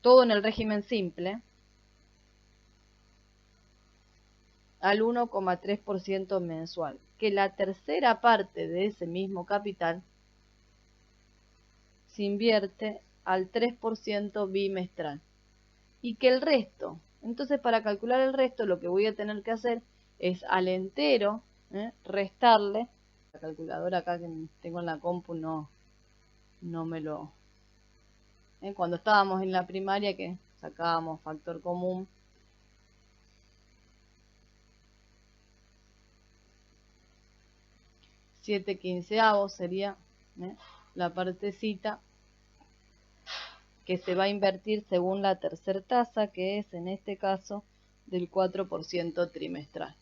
[SPEAKER 1] todo en el régimen simple al 1,3% mensual, que la tercera parte de ese mismo capital se invierte al 3% bimestral y que el resto, entonces para calcular el resto lo que voy a tener que hacer es al entero restarle, la calculadora acá que tengo en la compu no me lo... Cuando estábamos en la primaria que sacábamos factor común, siete quinceavos sería la partecita que se va a invertir según la tercera tasa, que es en este caso del 4% trimestral.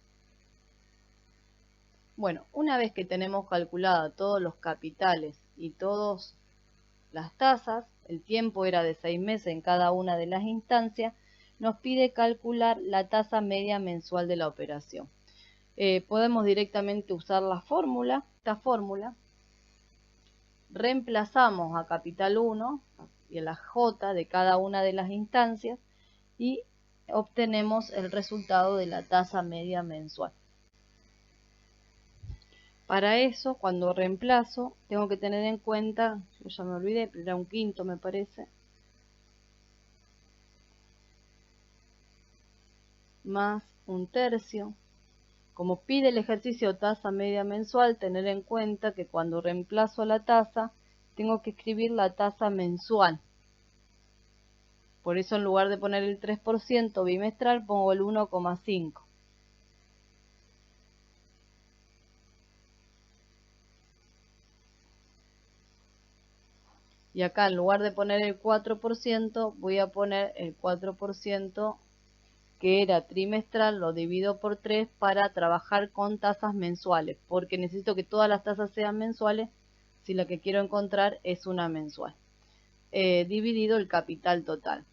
[SPEAKER 1] Bueno, una vez que tenemos calculada todos los capitales y todas las tasas, el tiempo era de 6 meses en cada una de las instancias, nos pide calcular la tasa media mensual de la operación. Podemos directamente usar la fórmula, esta fórmula, reemplazamos a capital 1 y a la J de cada una de las instancias y obtenemos el resultado de la tasa media mensual. Para eso, cuando reemplazo, tengo que tener en cuenta, yo ya me olvidé, pero era un quinto me parece, más un tercio. Como pide el ejercicio tasa media mensual, tener en cuenta que cuando reemplazo la tasa, tengo que escribir la tasa mensual. Por eso en lugar de poner el 3% bimestral, pongo el 1,5. Y acá en lugar de poner el 4%, voy a poner el 4% que era trimestral, lo divido por 3 para trabajar con tasas mensuales, porque necesito que todas las tasas sean mensuales,
[SPEAKER 2] si lo que quiero encontrar es una mensual, dividido el capital total.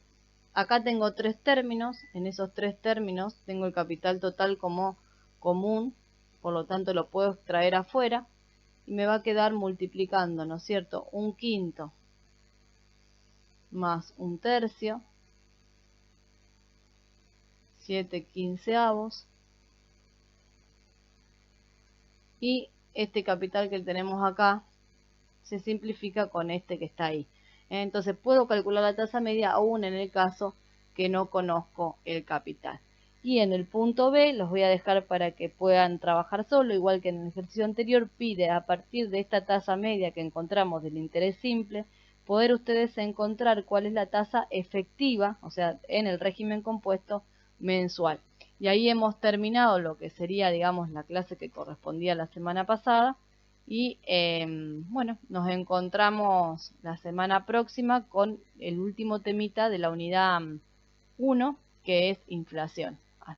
[SPEAKER 2] Acá tengo tres términos, en esos tres términos tengo el capital total como común, por lo tanto lo puedo extraer afuera y me va a quedar multiplicando, ¿no es cierto? Un quinto más un tercio, 7 quinceavos, y este capital que tenemos acá se simplifica con este que está ahí. Entonces puedo calcular la tasa media aún en el caso que no conozco el capital. Y en el punto B los voy a dejar para que puedan trabajar solo, igual que en el ejercicio anterior. Pide a partir de esta tasa media que encontramos del interés simple, poder ustedes encontrar cuál es la tasa efectiva, o sea, en el régimen compuesto mensual. Y ahí hemos terminado lo que sería, digamos, la clase que correspondía a la semana pasada. Y bueno, nos encontramos la semana próxima con el último temita de la unidad 1, que es inflación.